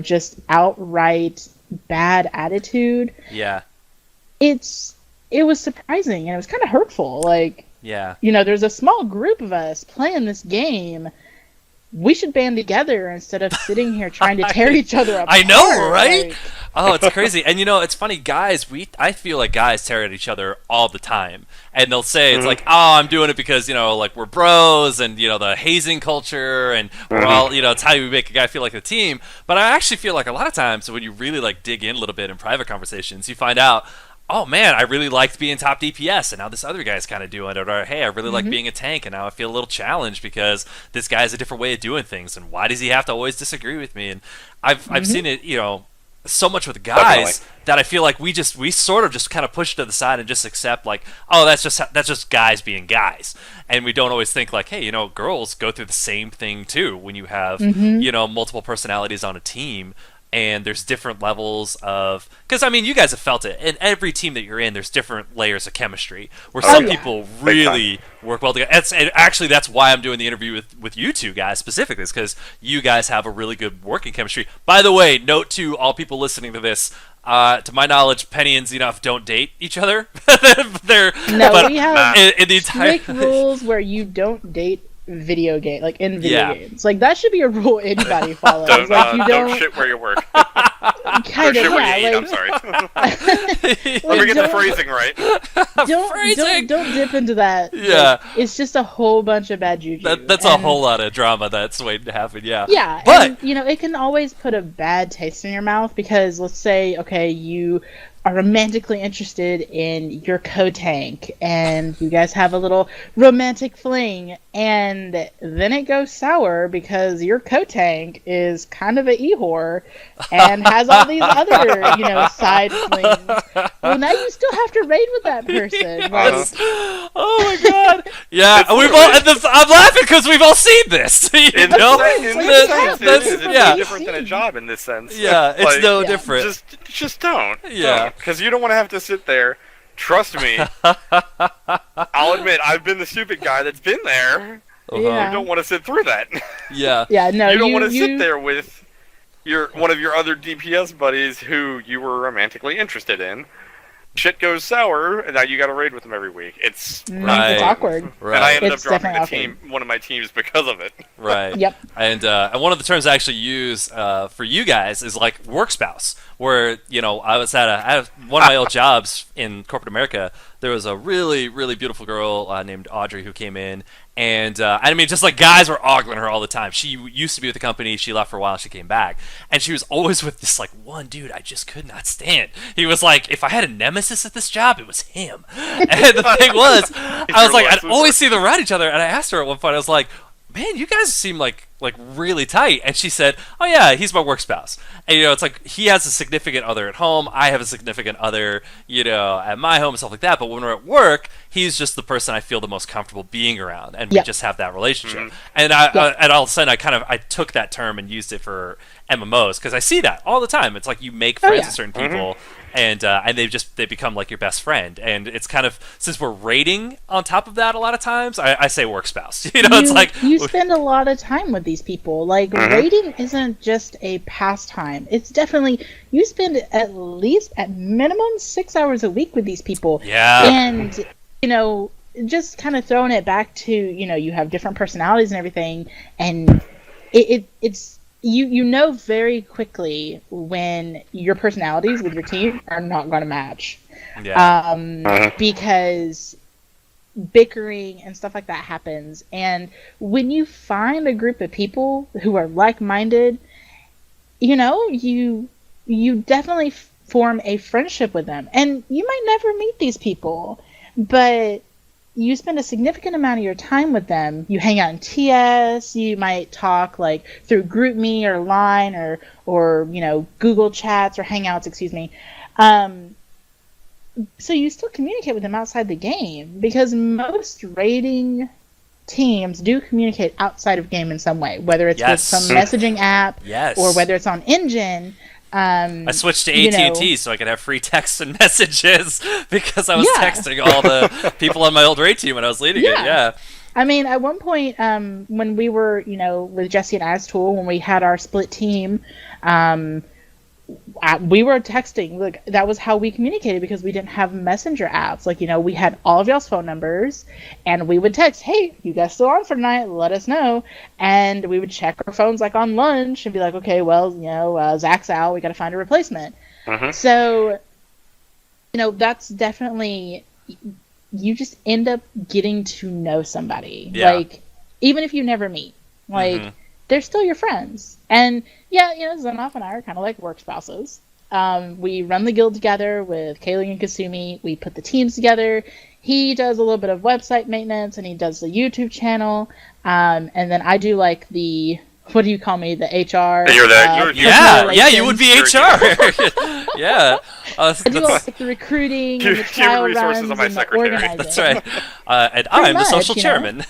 S3: just outright bad attitude.
S1: Yeah.
S3: It was surprising and it was kind of hurtful. Like, there's a small group of us playing this game. We should band together instead of sitting here trying to tear each other apart.
S1: I know, right? Like, oh, it's crazy. And it's funny, guys, I feel like guys tear at each other all the time. And they'll say, it's like, oh, I'm doing it because, like, we're bros and, the hazing culture and we're all, it's how you make a guy feel like a team. But I actually feel like a lot of times when you really, like, dig in a little bit in private conversations, you find out, oh man, I really liked being top DPS, and now this other guy's kind of doing it. Or, hey, I really like being a tank, and now I feel a little challenged because this guy has a different way of doing things, and why does he have to always disagree with me? And I've seen it, so much with guys that I feel like we sort of just kind of push to the side and just accept, like, oh, that's just guys being guys, and we don't always think like, hey, girls go through the same thing too when you have multiple personalities on a team. And there's different levels of... Because, I mean, you guys have felt it. In every team that you're in, there's different layers of chemistry. Where some people really work well together. And actually, that's why I'm doing the interview with you two guys specifically. Is because you guys have a really good working chemistry. By the way, note to all people listening to this, to my knowledge, Penny and Xenoph don't date each other.
S3: We have strict rules where you don't date video game, like in video games. Like that should be a rule anybody follows.
S2: Don't shit where you work.
S3: Kind of,
S2: yeah. Like, I'm sorry. Let me get the phrasing right.
S3: Don't dip into that.
S1: Yeah,
S3: like, it's just a whole bunch of bad juju.
S1: That's a whole lot of drama that's waiting to happen. Yeah.
S3: Yeah,
S1: but
S3: and, it can always put a bad taste in your mouth because let's say, okay, you are romantically interested in your co-tank and you guys have a little romantic fling and then it goes sour because your co-tank is kind of an e-whore and has all these other, side flings. Well, now you still have to raid with that person.
S1: Yes. Oh my god. Yeah, I'm laughing because we've all seen this.
S2: It's different than a job in this sense.
S1: Yeah, it's no different.
S2: Just don't.
S1: Yeah.
S2: Because you don't want to have to sit there. Trust me. I'll admit, I've been the stupid guy that's been there.
S3: Yeah.
S2: You don't want to sit through that.
S3: Yeah, no,
S2: you don't want to sit there with one of your other DPS buddies who you were romantically interested in. Shit goes sour, and now you got to raid with them every week. It's
S3: it's awkward.
S2: Right. And I ended up dropping one of my teams because of it.
S1: Right.
S3: Yep.
S1: And one of the terms I actually use for you guys is like work spouse, where I was at one of my old jobs in corporate America. There was a really, really beautiful girl named Audrey who came in, and I mean, just like guys were ogling her all the time. She used to be with the company. She left for a while. She came back, and she was always with this like one dude I just could not stand. He was like, if I had a nemesis at this job, it was him. And the thing was, I was like, I'd always see them around each other, and I asked her at one point, I was like, man, you guys seem like really tight. And she said, oh yeah, he's my work spouse. And it's like he has a significant other at home, I have a significant other at my home and stuff like that, but when we're at work, he's just the person I feel the most comfortable being around, and we just have that relationship. Mm-hmm. And and all of a sudden I took that term and used it for MMOs because I see that all the time. It's like you make friends with certain people, and they become like your best friend. And it's kind of, since we're raiding on top of that a lot of times, I say work spouse. It's like
S3: you spend a lot of time with these people. Like raiding isn't just a pastime. It's definitely, you spend at minimum 6 hours a week with these people.
S1: Yeah.
S3: And just kind of throwing it back to you have different personalities and everything, and it's you very quickly when your personalities with your team are not going to match.
S1: Yeah.
S3: Because bickering and stuff like that happens, and when you find a group of people who are like-minded, you definitely form a friendship with them, and you might never meet these people, but you spend a significant amount of your time with them. You hang out in TS, you might talk like through GroupMe or Line or Google Chats or Hangouts, excuse me. So you still communicate with them outside the game, because most raiding teams do communicate outside of game in some way, whether it's with some messaging app or whether it's on Engine.
S1: I switched to AT&T so I could have free text and messages because I was texting all the people on my old raid team when I was leading it. Yeah.
S3: I mean, at one point, when we were, with Jesse and Aztool, when we had our split team, we were texting. Like, that was how we communicated, because we didn't have messenger apps. Like, we had all of y'all's phone numbers, and we would text, hey, you guys still on for tonight? Let us know. And we would check our phones like on lunch and be like, okay, well, Zach's out. We got to find a replacement. So, that's definitely, you just end up getting to know somebody.
S1: Yeah.
S3: Like, even if you never meet, like, they're still your friends. And Xenoph and I are kind of like work spouses. We run the guild together with Kaylee and Kasumi. We put the teams together. He does a little bit of website maintenance, and he does the YouTube channel. And then I do like the, what do you call me? The HR.
S1: Yeah, you would be HR. Yeah.
S3: I do like the recruiting and the trial runs and the organizing.
S1: That's right. And I'm the social chairman.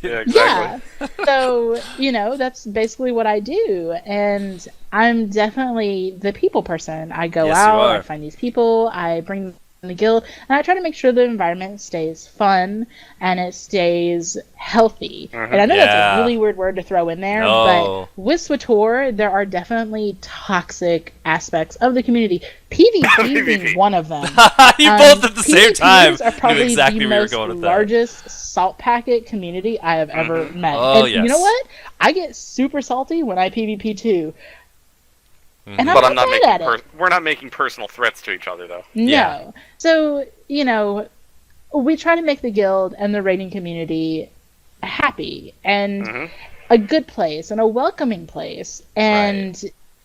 S2: Yeah, exactly.
S3: Yeah. So, that's basically what I do. And I'm definitely the people person. I go out, I find these people, I bring the guild, and I try to make sure the environment stays fun and it stays healthy. And I know that's a really weird word to throw in there, but with SWTOR, there are definitely toxic aspects of the community. PvP being one of them.
S1: You both at the same time
S3: are probably
S1: exactly
S3: the most largest salt packet community I have ever met. And you know what? I get super salty when I PvP too. And
S2: but I'm not making we're not making personal threats to each other, though.
S3: No. Yeah. So, we try to make the guild and the raiding community happy and a good place and a welcoming place. And,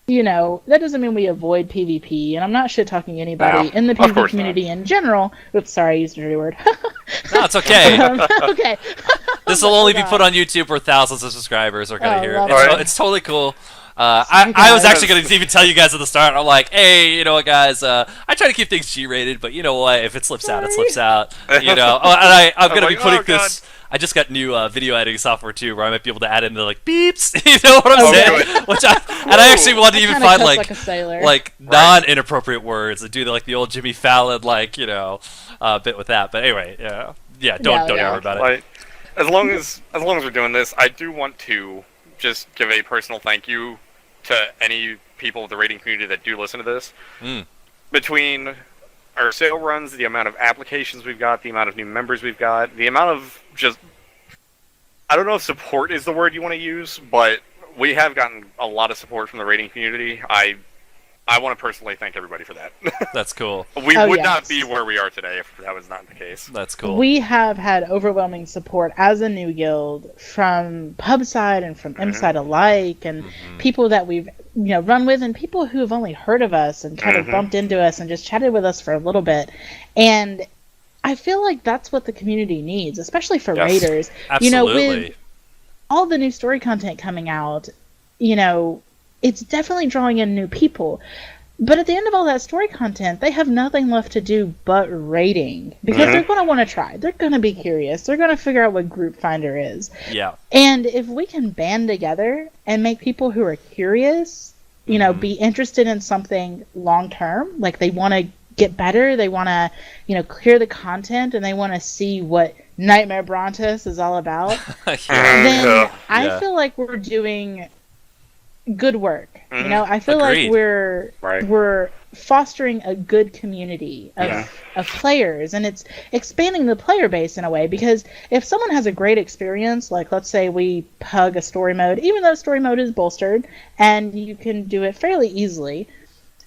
S3: that doesn't mean we avoid PvP. And I'm not shit-talking anybody in the PvP community in general. Oops, sorry, I used a dirty word.
S1: No, it's okay.
S3: Okay.
S1: This will only be put on YouTube where thousands of subscribers are going to hear it. It's totally cool. I was actually going to even tell you guys at the start. I'm like, hey, you know what, guys? I try to keep things G-rated, but you know what? If it slips out, it slips out. And I'm going to be putting this. I just got new video editing software too, where I might be able to add in the beeps. You know what I'm saying? I actually wanted to even find non-inappropriate words and do the old Jimmy Fallon bit with that. But anyway, don't worry about it.
S2: As long as we're doing this, I do want to just give a personal thank you to any people of the raiding community that do listen to this. Between our sale runs, the amount of applications we've got, the amount of new members we've got, the amount of I don't know if support is the word you want to use, but we have gotten a lot of support from the raiding community. I want to personally thank everybody for that.
S1: That's cool.
S2: We would not be where we are today if that was not the case.
S1: That's cool.
S3: We have had overwhelming support as a new guild from pub side and from M side alike, and people that we've run with, and people who have only heard of us and kind of bumped into us and just chatted with us for a little bit. And I feel like that's what the community needs, especially for raiders.
S1: Absolutely.
S3: With all the new story content coming out, it's definitely drawing in new people. But at the end of all that story content, they have nothing left to do but raiding. Because they're going to want to try. They're going to be curious. They're going to figure out what Group Finder is.
S1: Yeah.
S3: And if we can band together and make people who are curious, be interested in something long term, like they want to get better, they want to, clear the content, and they want to see what Nightmare Brontes is all about, then I feel like we're doing good work. I feel like we're fostering a good community of players, and it's expanding the player base in a way, because if someone has a great experience, like let's say we pug a story mode, even though story mode is bolstered and you can do it fairly easily,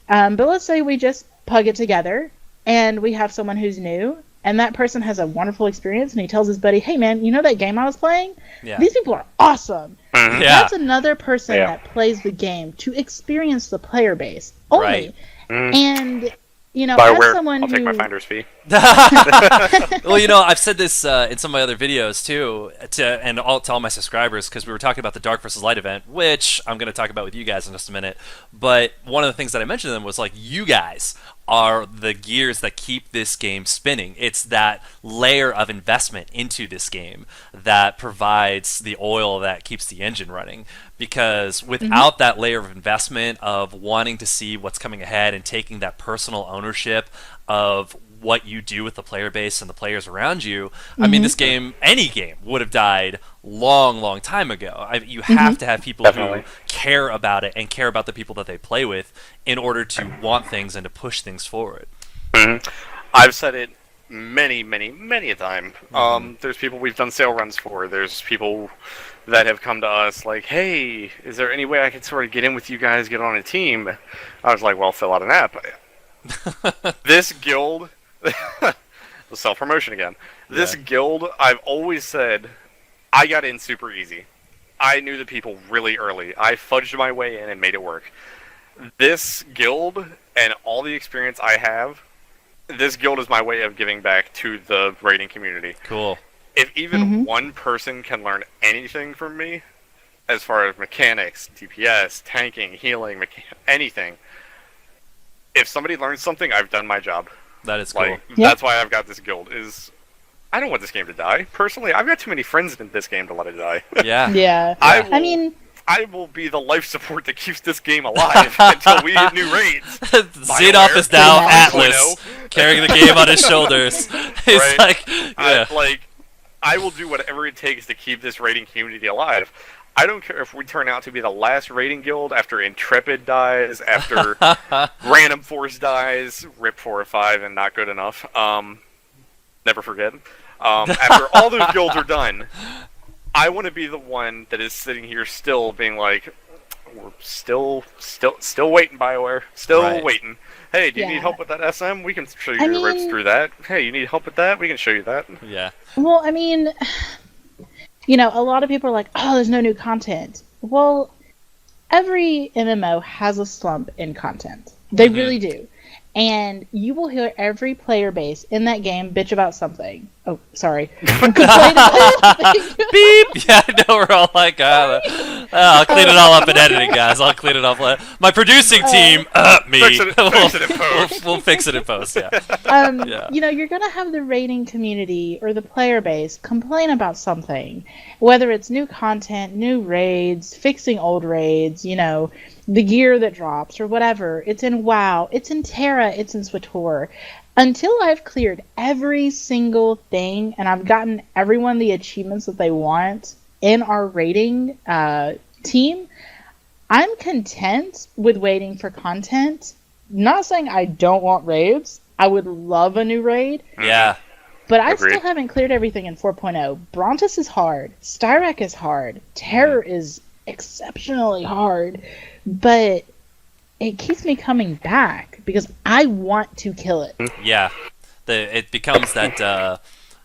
S3: but let's say we just pug it together and we have someone who's new, and that person has a wonderful experience, and he tells his buddy, hey man, you know that game I was playing? These people are awesome. That's another person that plays the game to experience the player base only. And
S2: I'll take my finder's fee.
S1: Well, I've said this in some of my other videos too, to all my subscribers, because we were talking about the Dark vs. Light event, which I'm going to talk about with you guys in just a minute. But one of the things that I mentioned to them was you guys are the gears that keep this game spinning. It's that layer of investment into this game that provides the oil that keeps the engine running. Because without that layer of investment of wanting to see what's coming ahead and taking that personal ownership of what you do with the player base and the players around you, I mean, this game, any game, would have died long time ago. You have to have people who care about it and care about the people that they play with in order to want things and to push things forward.
S2: I've said it many a time. There's people we've done sale runs for. There's people that have come to us like, hey, is there any way I could sort of get in with you guys, get on a team? I was like, well, fill out an app. This guild... the self-promotion again. This guild, I've always said, I got in super easy. I knew the people really early. I fudged my way in and made it work. This guild and all the experience I have, this guild is my way of giving back to the raiding community.
S1: Cool.
S2: If even one person can learn anything from me, as far as mechanics, DPS, tanking, healing, anything, if somebody learns something, I've done my job.
S1: That is cool.
S2: That's why I've got this guild. I don't want this game to die. Personally, I've got too many friends in this game to let it die.
S3: Yeah.
S2: I will be the life support that keeps this game alive until we hit new raids.
S1: Xenoph is now Atlas. carrying the game on his shoulders. He's
S2: Right.
S1: like, yeah.
S2: I will do whatever it takes to keep this raiding community alive. I don't care if we turn out to be the last raiding guild after Intrepid dies, after Random Force dies, RIP 4 or 5 and not good enough. Never forget. After all those guilds are done, I want to be the one that is sitting here still being like, we're still waiting, BioWare. Still waiting. Hey, do you need help with that SM? We can show you your rips through that. Hey, you need help with that? We can show you that.
S1: Yeah.
S3: Well, I mean, you know, a lot of people are like, oh, there's no new content. Well, every MMO has a slump in content. They really do. And you will hear every player base in that game bitch about something. Oh, sorry.
S1: Beep! Yeah, I know, we're all like, I'll clean it all up in editing, guys. I'll clean it up. My producing team, me.
S2: Fix it in post.
S1: We'll fix it in post, yeah.
S3: You know, you're going to have the raiding community or the player base complain about something. Whether it's new content, new raids, fixing old raids, you know, the gear that drops or whatever. It's in WoW, it's in Terra, it's in SWTOR. Until I've cleared every single thing and I've gotten everyone the achievements that they want in our raiding team, I'm content with waiting for content. Not saying I don't want raids. I would love a new raid.
S1: Yeah.
S3: But I still haven't cleared everything in 4.0. Brontis is hard. Styrac is hard. Terror is exceptionally hard. But it keeps me coming back because I want to kill it.
S1: Yeah. It becomes that,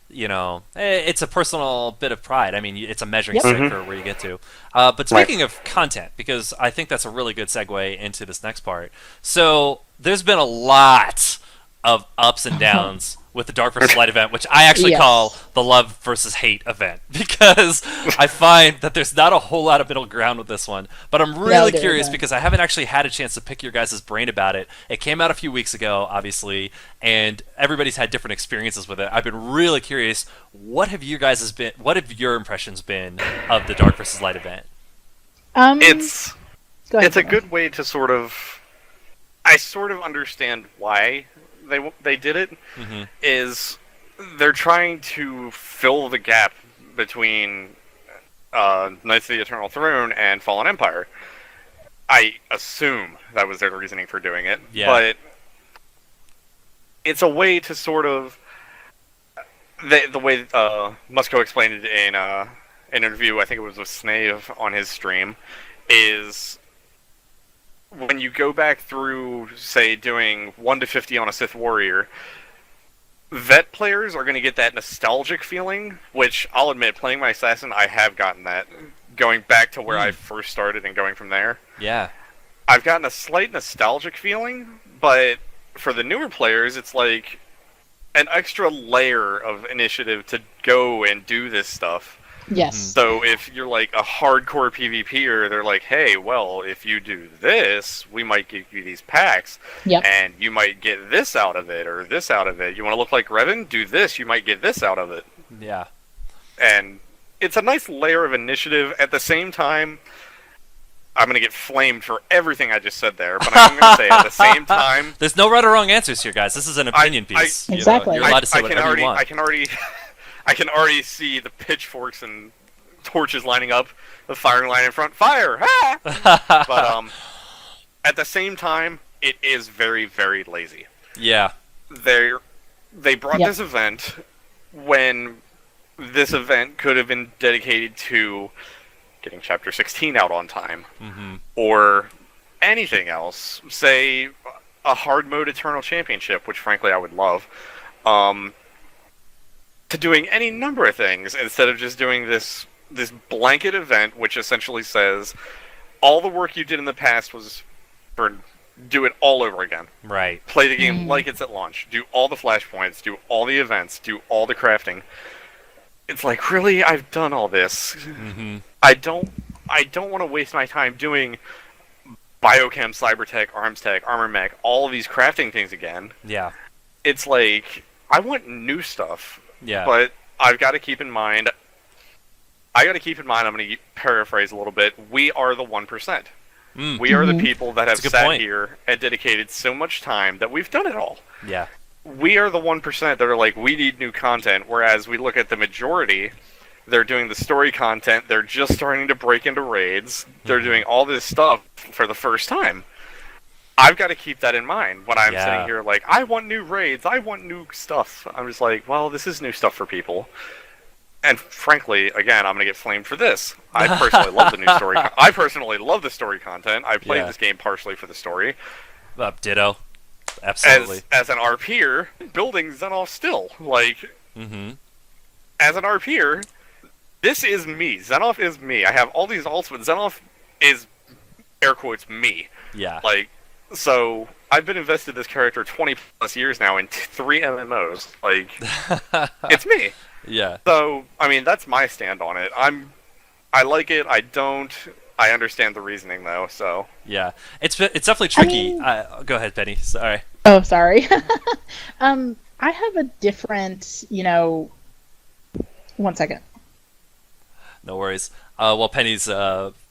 S1: you know, it's a personal bit of pride. I mean, it's a measuring stick for where you get to. But speaking of content, because I think that's a really good segue into this next part. So there's been a lot of ups and downs with the Dark vs. Light event, which I actually call the love versus hate event, because I find that there's not a whole lot of middle ground with this one. But I'm really curious because I haven't actually had a chance to pick your guys' brain about it. It came out a few weeks ago, obviously, and everybody's had different experiences with it. I've been really curious, what have your impressions been of the Dark vs. Light event?
S2: It's a good way to sort of... I sort of understand why they did it. Is they're trying to fill the gap between Knights of the Eternal Throne and Fallen Empire. I assume that was their reasoning for doing it.
S1: Yeah.
S2: But it's a way to sort of... The way Musco explained it in an interview, I think it was with Snave on his stream, is... when you go back through, say, doing 1 to 50 on a Sith Warrior, vet players are going to get that nostalgic feeling, which I'll admit, playing my Assassin, I have gotten that. Going back to where I first started and going from there.
S1: Yeah.
S2: I've gotten a slight nostalgic feeling, but for the newer players, it's like an extra layer of initiative to go and do this stuff.
S3: Yes.
S2: So if you're like a hardcore PvPer, they're like, hey, well, if you do this, we might give you these packs, and you might get this out of it, or this out of it. You want to look like Revan? Do this, you might get this out of it.
S1: Yeah.
S2: And it's a nice layer of initiative. At the same time, I'm going to get flamed for everything I just said there, but I'm going to say at the same time...
S1: There's no right or wrong answers here, guys. This is an opinion piece.
S3: Exactly.
S1: You're allowed to say whatever you want.
S2: I can already see the pitchforks and torches lining up, the firing line in front. Fire! Ah! But at the same time, it is very, very lazy.
S1: Yeah.
S2: They brought this event when this event could have been dedicated to getting Chapter 16 out on time, or anything else. Say a hard mode Eternal Championship, which frankly I would love. To doing any number of things instead of just doing this blanket event, which essentially says all the work you did in the past was for do it all over again.
S1: Right.
S2: Play the game like it's at launch. Do all the flashpoints. Do all the events. Do all the crafting. It's like, really, I've done all this. I don't want to waste my time doing biochem, cybertech, arms tech, armor mech, all of these crafting things again.
S1: Yeah.
S2: It's like, I want new stuff.
S1: Yeah.
S2: But I've got to keep in mind, I'm going to paraphrase a little bit, we are the 1%. We are the people that have sat here and dedicated so much time that we've done it all.
S1: Yeah.
S2: we are the 1% that are like, we need new content, whereas we look at the majority, they're doing the story content, they're just starting to break into raids, they're doing all this stuff for the first time. I've got to keep that in mind when I'm sitting here like, I want new raids, I want new stuff. I'm just like, well, this is new stuff for people. And frankly, again, I'm going to get flamed for this. I personally love the new story. I personally love the story content. I played this game partially for the story.
S1: Ditto. Absolutely.
S2: As an RPer, building Xenoph still. Like, as an RPer, this is me. Xenoph is me. I have all these alts, but Xenoph is, air quotes, me.
S1: Yeah.
S2: Like, so I've been invested in this character 20 plus years now in 3 MMOs. Like, it's me.
S1: Yeah.
S2: So, I mean, that's my stand on it. I like it. I understand the reasoning though. So.
S1: Yeah, it's definitely tricky. Go ahead, Penny. Sorry.
S3: Oh, sorry. I have a different, one second.
S1: No worries. While Penny's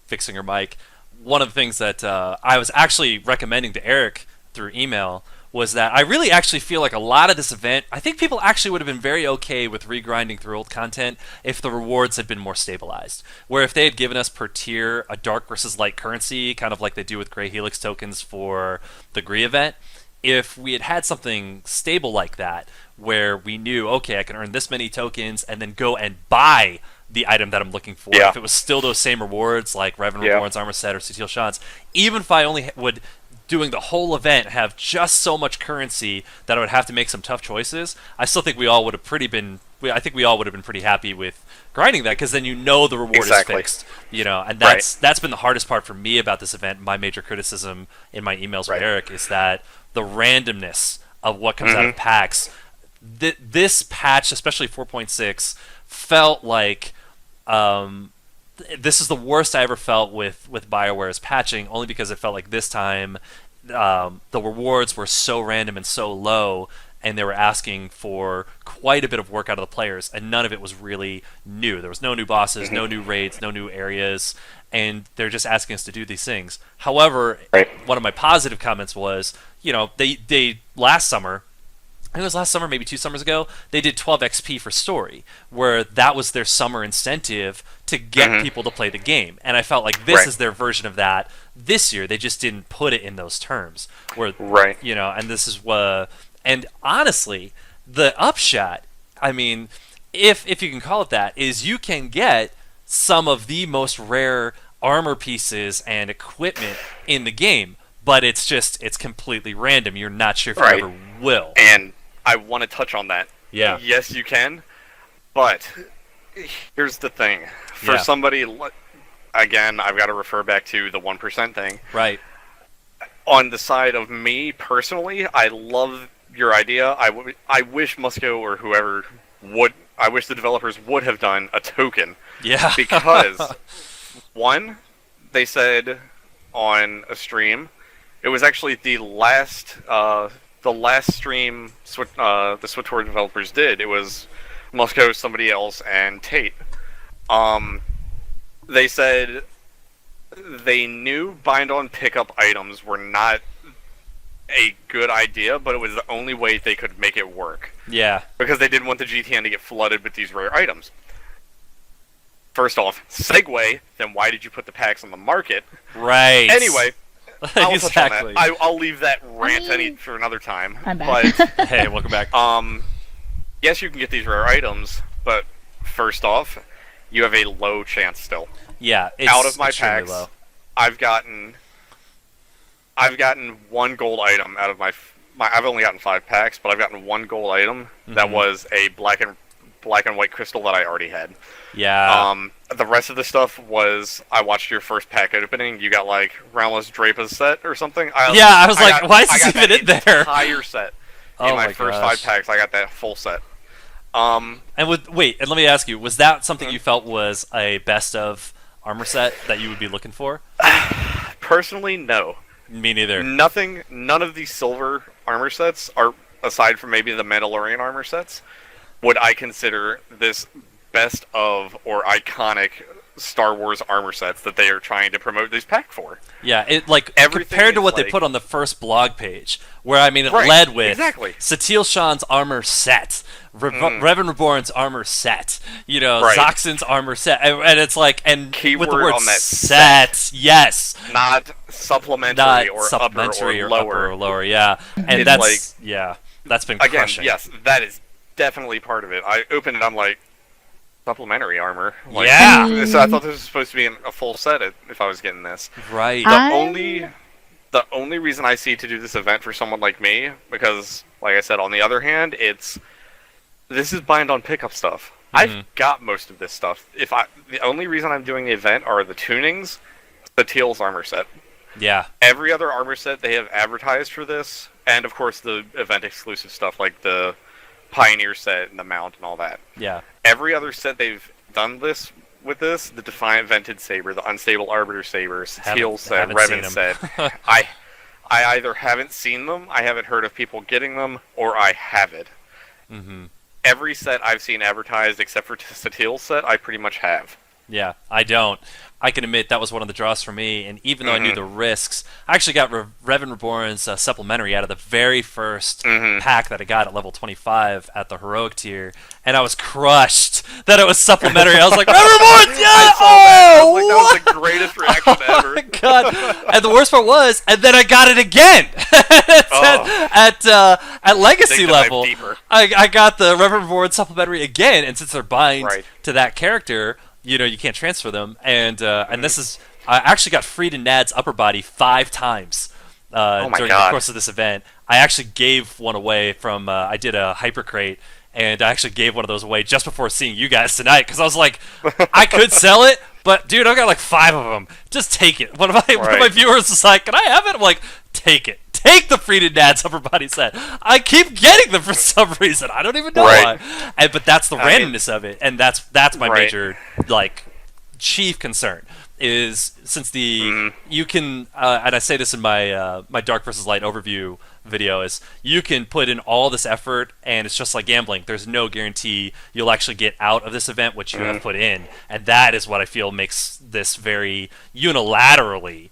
S1: fixing her mic, one of the things that I was actually recommending to Eric through email was that I really actually feel like a lot of this event, I think people actually would have been very okay with regrinding through old content if the rewards had been more stabilized. Where if they had given us per tier a dark versus light currency, kind of like they do with Grey Helix tokens for the Gree event, if we had had something stable like that, where we knew, okay, I can earn this many tokens and then go and buy the item that I'm looking for.
S2: Yeah.
S1: If it was still those same rewards, like Revan
S2: Yeah.
S1: Rewards, Armor Set, or Sutil Shans, even if I only would, doing the whole event, have just so much currency that I would have to make some tough choices, I still think we all would have pretty happy with grinding that, because then the reward is fixed. And that's been the hardest part for me about this event. My major criticism in my emails with Eric is that the randomness of what comes out of packs. This patch, especially 4.6, felt like this is the worst I ever felt with BioWare's patching, only because it felt like this time the rewards were so random and so low, and they were asking for quite a bit of work out of the players, and none of it was really new. There was no new bosses, no new raids, no new areas, and they're just asking us to do these things. However, one of my positive comments was, they last summer, I think it was last summer, maybe 2 summers ago, they did 12 XP for story, where that was their summer incentive to get people to play the game. And I felt like this is their version of that this year. They just didn't put it in those terms. Where, and this is what... And honestly, the upshot, I mean, if you can call it that, is you can get some of the most rare armor pieces and equipment in the game, but it's completely random. You're not sure if you ever will.
S2: And I want to touch on that.
S1: Yeah.
S2: Yes, you can. But here's the thing. For somebody, again, I've got to refer back to the 1% thing.
S1: Right.
S2: On the side of me, personally, I love your idea. I wish Musco or whoever I wish the developers would have done a token.
S1: Yeah.
S2: Because, one, they said on a stream, it was actually the last stream the SWTOR developers did. It was Musco, somebody else, and Tate. They said they knew bind-on pickup items were not a good idea, but it was the only way they could make it work.
S1: Yeah.
S2: Because they didn't want the GTN to get flooded with these rare items. First off, segue, then why did you put the packs on the market?
S1: Right.
S2: Anyway, I'll
S1: exactly.
S2: touch on that. I'll leave that rant for another time.
S3: I'm back.
S2: But,
S1: hey, welcome back.
S2: Yes, you can get these rare items, but first off, you have a low chance still.
S1: Yeah, it's
S2: out of my packs,
S1: low.
S2: I've gotten 1 gold item out of my. I've only gotten 5 packs, but I've gotten 1 gold item that was a black and white crystal that I already had.
S1: Yeah.
S2: The rest of the stuff was, I watched your first pack opening. You got like Roundless Drapa's set or something.
S1: I was like, why is this even in there?
S2: Entire set. In my first 5 packs, I got that full set.
S1: And let me ask you, was that something you felt was a best of armor set that you would be looking for?
S2: Personally, no.
S1: Me neither.
S2: None of these silver armor sets are, aside from maybe the Mandalorian armor sets, would I consider this best of or iconic Star Wars armor sets that they are trying to promote this pack for.
S1: Yeah, compared to what they put on the first blog page, where it led with Satil Shan's armor set, Revan Reborn's armor set, Zoxan's armor set, and it's
S2: keyword
S1: with the word
S2: on that
S1: set, yes,
S2: not supplementary or upper or lower,
S1: yeah, and that's been crushing.
S2: Yes, that is definitely part of it. I opened it, I'm like, supplementary armor. So I thought this was supposed to be a full set if I was getting this.
S1: Right.
S2: The only reason I see to do this event for someone like me, because, like I said, on the other hand, this is bind on pickup stuff. I've got most of this stuff. The only reason I'm doing the event are the tunings, the Teal's armor set.
S1: Yeah.
S2: Every other armor set they have advertised for this, and of course the event exclusive stuff like the Pioneer set and the mount and all that.
S1: Yeah.
S2: Every other set they've done this with this, the Defiant Vented Saber, the Unstable Arbiter Saber, Teal set, Revan set, I either haven't seen them, I haven't heard of people getting them, or I have it.
S1: Mm-hmm.
S2: Every set I've seen advertised, except for Teal's set, I pretty much have.
S1: Yeah, I don't. I can admit that was one of the draws for me, and even though I knew the risks, I actually got Revan Reborn's supplementary out of the very first pack that I got at level 25 at the heroic tier, and I was crushed that it was supplementary. I was like, Revan Reborn's, yeah!
S2: That was the greatest reaction ever.
S1: Oh my god! And the worst part was, and then I got it again at Legacy level. I got the Revan Reborn supplementary again, and since they're bind to that character, you can't transfer them, and this is I actually got Freed and Nad's upper body 5 times during the course of this event. I actually gave one away from I did a hyper crate, and I actually gave one of those away just before seeing you guys tonight because I was like, I could sell it, but dude, I got like 5 of them. Just take it. One of my viewers was like, "Can I have it?" I'm like, "Take it. Take the Freed and Nad's upper body set." I keep getting them for some reason. I don't even know why. But that's the randomness of it, and that's my major chief concern is since you can and I say this in my my Dark versus Light overview video is you can put in all this effort and it's just like gambling. There's no guarantee you'll actually get out of this event what you have put in, and that is what I feel makes this very unilaterally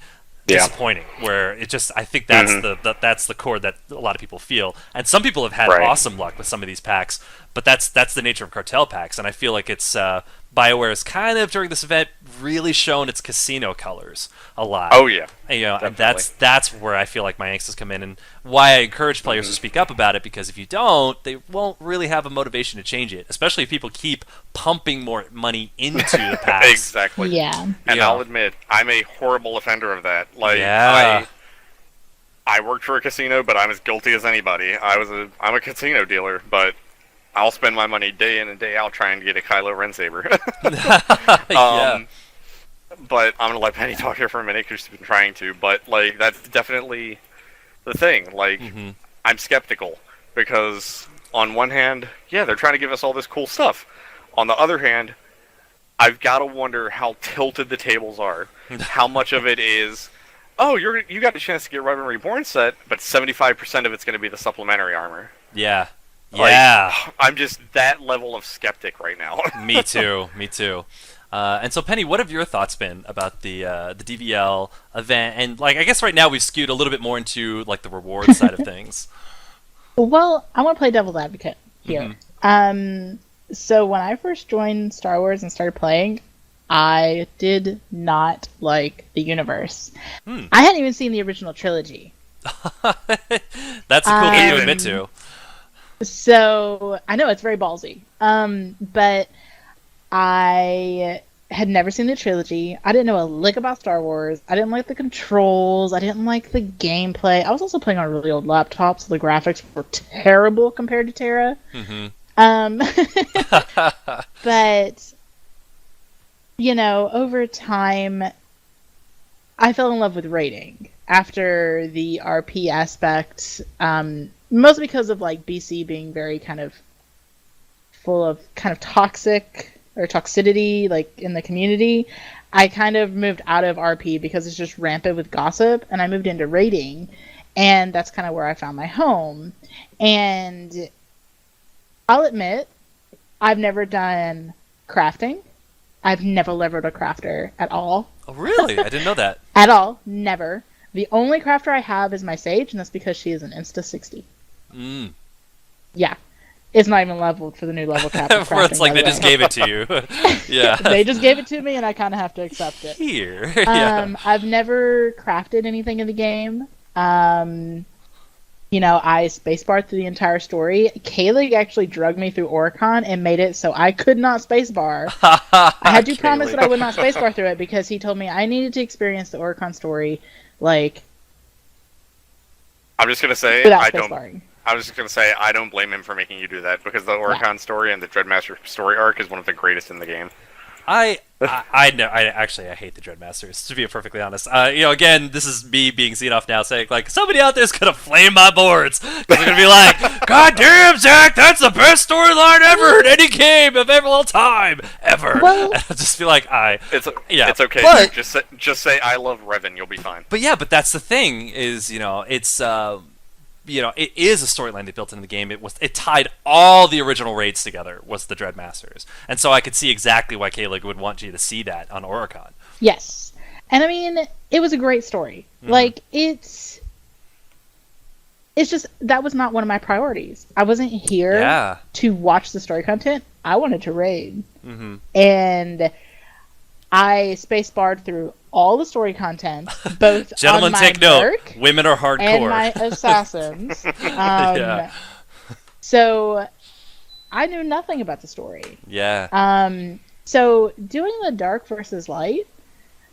S1: disappointing, where it just I think that's that's the core that a lot of people feel, and some people have had awesome luck with some of these packs, but that's the nature of cartel packs, and I feel like it's BioWare has kind of during this event really shown its casino colors a lot.
S2: Oh yeah,
S1: and that's where I feel like my angst has come in, and why I encourage players to speak up about it, because if you don't, they won't really have a motivation to change it, especially if people keep pumping more money into the packs.
S2: Exactly.
S3: Yeah.
S2: And I'll admit, I'm a horrible offender of that. I worked for a casino, but I'm as guilty as anybody. I'm a casino dealer, but I'll spend my money day in and day out trying to get a Kylo Ren saber. But I'm gonna let Penny talk here for a minute because she's been trying to. But that's definitely the thing. I'm skeptical because on one hand, they're trying to give us all this cool stuff. On the other hand, I've got to wonder how tilted the tables are. How much of it is, you got a chance to get Revan Reborn set, but 75% of it's going to be the supplementary armor.
S1: Yeah.
S2: I'm just that level of skeptic right now.
S1: Me too. And so, Penny, what have your thoughts been about the DvL event? And I guess right now we've skewed a little bit more into the reward side of things.
S3: Well, I want to play devil's advocate here. So when I first joined Star Wars and started playing, I did not like the universe. I hadn't even seen the original trilogy.
S1: That's a cool thing to admit to.
S3: So I know it's very ballsy, but I had never seen the trilogy. I didn't know a lick about Star Wars. I didn't like the controls. I didn't like the gameplay. I was also playing on a really old laptop, so the graphics were terrible compared to Terra. But over time, I fell in love with raiding after the RP aspect. Mostly because of BC being very kind of full of kind of toxic or toxicity in the community. I kind of moved out of RP because it's just rampant with gossip, and I moved into raiding, and that's kind of where I found my home. And I'll admit, I've never done crafting. I've never leveled a crafter at all.
S1: Oh, really? I didn't know that.
S3: At all. Never. The only crafter I have is my Sage, and that's because she is an Insta 60. Yeah. It's not even leveled for the new level cap.
S1: Where it's like they just gave it to you. Yeah.
S3: They just gave it to me, and I kind of have to accept it.
S1: Here. Yeah.
S3: I've never crafted anything in the game. You know, I spacebarred through the entire story. Kaylee actually drugged me through Oricon and made it so I could not spacebar. I had to promise that I would not spacebar through it because he told me I needed to experience the Oricon story, like,
S2: I'm just gonna say
S3: without spacebarring.
S2: I was just going to say, I don't blame him for making you do that, because the Oricon story and the Dreadmaster story arc is one of the greatest in the game.
S1: I hate the Dreadmasters, to be perfectly honest. You know, again, this is me being Xenoph now saying, like, somebody out there's gonna flame my boards. Because they're gonna be like, God damn, Zach, that's the best storyline ever in any game of all time, ever. Well, and I'll just be like,
S2: it's okay, but, just say, I love Revan, you'll be fine.
S1: But that's the thing, is, you know, it's, you know, it is a storyline they built into the game. It tied all the original raids together, was the Dreadmasters. And so I could see exactly why Kayla would want you to see that on Oricon.
S3: Yes. And I mean, it was a great story. Like, it's just, that was not one of my priorities. I wasn't here to watch the story content. I wanted to raid. And I spacebarred through all the story content, both
S1: Gentlemen,
S3: on my
S1: take note. Women are hardcore.
S3: And my assassins. So I knew nothing about the story.
S1: Yeah.
S3: So doing the dark versus light,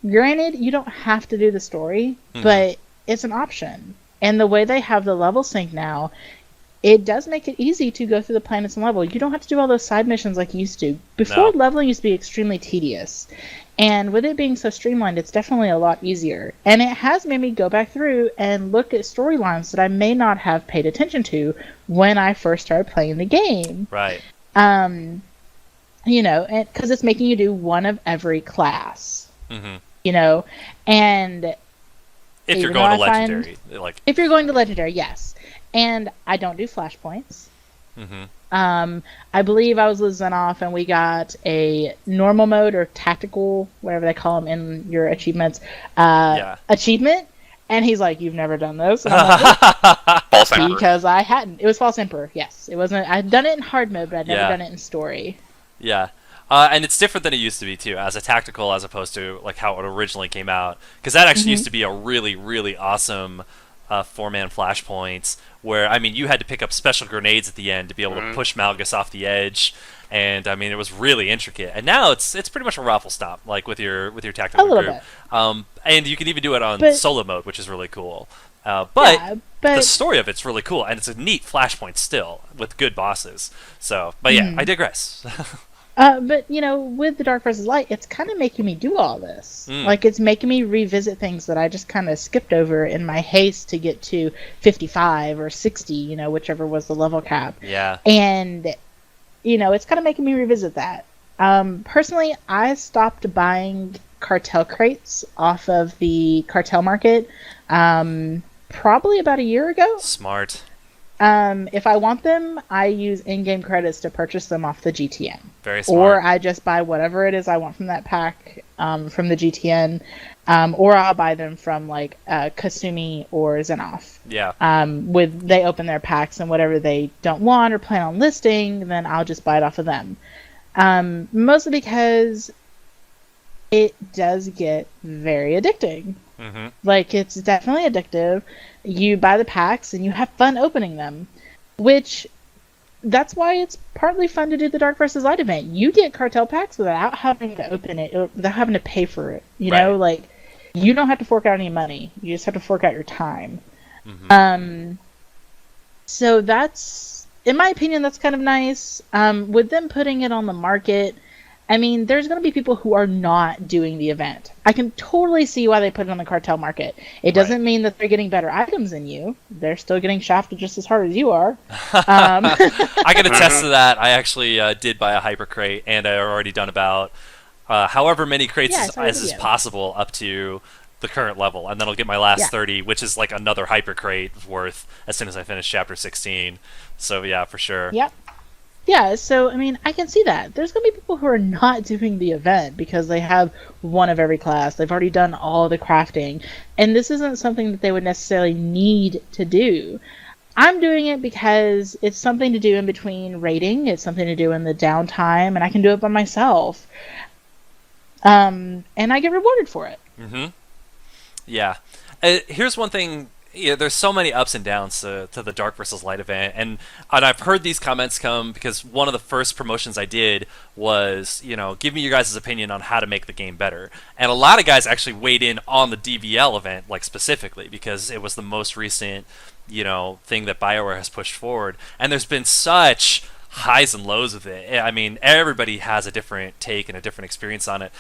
S3: granted, you don't have to do the story, but it's an option. And the way they have the level sync now, it does make it easy to go through the planets and level. You don't have to do all those side missions like you used to. Before, leveling used to be extremely tedious. And with it being so streamlined, it's definitely a lot easier. And it has made me go back through and look at storylines that I may not have paid attention to when I first started playing the game.
S1: Right.
S3: You know, because it's making you do one of every class. You know, and
S1: if you're going to Legendary.
S3: If you're going to Legendary, yes. And I don't do flashpoints. I believe I was with Xenoph and we got a normal mode or tactical, whatever they call them in your achievements, achievement. And he's like, "You've never done this?" And I'm like,
S2: False Emperor.
S3: Because I hadn't. It was False Emperor, yes. It wasn't. I'd done it in hard mode, but I'd never done it in story.
S1: Yeah. And it's different than it used to be, too, as a tactical as opposed to like how it originally came out. Because that actually used to be a really, really awesome 4-man flashpoints where, I mean, you had to pick up special grenades at the end to be able to push Malgus off the edge. And, I mean, it was really intricate. And now it's pretty much a raffle stop, like with your tactical group. And you can even do it on solo mode, which is really cool. But the story of it's really cool, and it's a neat flashpoint still, with good bosses. So, but yeah, I digress.
S3: But, you know, with the Dark vs. Light, it's kind of making me do all this. Like, it's making me revisit things that I just kind of skipped over in my haste to get to 55 or 60, you know, whichever was the level cap.
S1: Yeah.
S3: And, you know, it's kind of making me revisit that. Personally, I stopped buying cartel crates off of the cartel market probably about a year ago.
S1: Smart.
S3: If I want them, I use in-game credits to purchase them off the GTN.
S1: Very smart.
S3: Or I just buy whatever it is I want from that pack from the GTN, or I'll buy them from like Kasumi or Xenoph.
S1: Yeah.
S3: They open their packs and whatever they don't want or plan on listing, then I'll just buy it off of them. Mostly because it does get very addicting. Like, it's definitely addictive. You buy the packs and you have fun opening them, which that's why it's partly fun to do the Dark vs. Light event. You get cartel packs without having to open it, without having to pay for it. You know, like, you don't have to fork out any money. You just have to fork out your time. So that's, in my opinion, that's kind of nice. With them putting it on the market, I mean, there's going to be people who are not doing the event. I can totally see why they put it on the cartel market. It doesn't mean that they're getting better items than you. They're still getting shafted just as hard as you are.
S1: I can attest to that. I actually did buy a hyper crate, and I've already done about however many crates as is possible up to the current level, and then I'll get my last 30, which is like another hyper crate worth as soon as I finish chapter 16. So yeah, for sure.
S3: Yep. Yeah, so, I mean, I can see that. There's going to be people who are not doing the event because they have one of every class. They've already done all of the crafting. And this isn't something that they would necessarily need to do. I'm doing it because it's something to do in between raiding. It's something to do in the downtime, and I can do it by myself. And I get rewarded for it.
S1: Mm-hmm. Yeah. Here's one thing. Yeah, there's so many ups and downs to the Dark versus Light event, and I've heard these comments come because one of the first promotions I did was, give me your guys' opinion on how to make the game better. And a lot of guys actually weighed in on the DvL event, like specifically, because it was the most recent, thing that BioWare has pushed forward. And there's been such highs and lows with it. I mean, everybody has a different take and a different experience on it.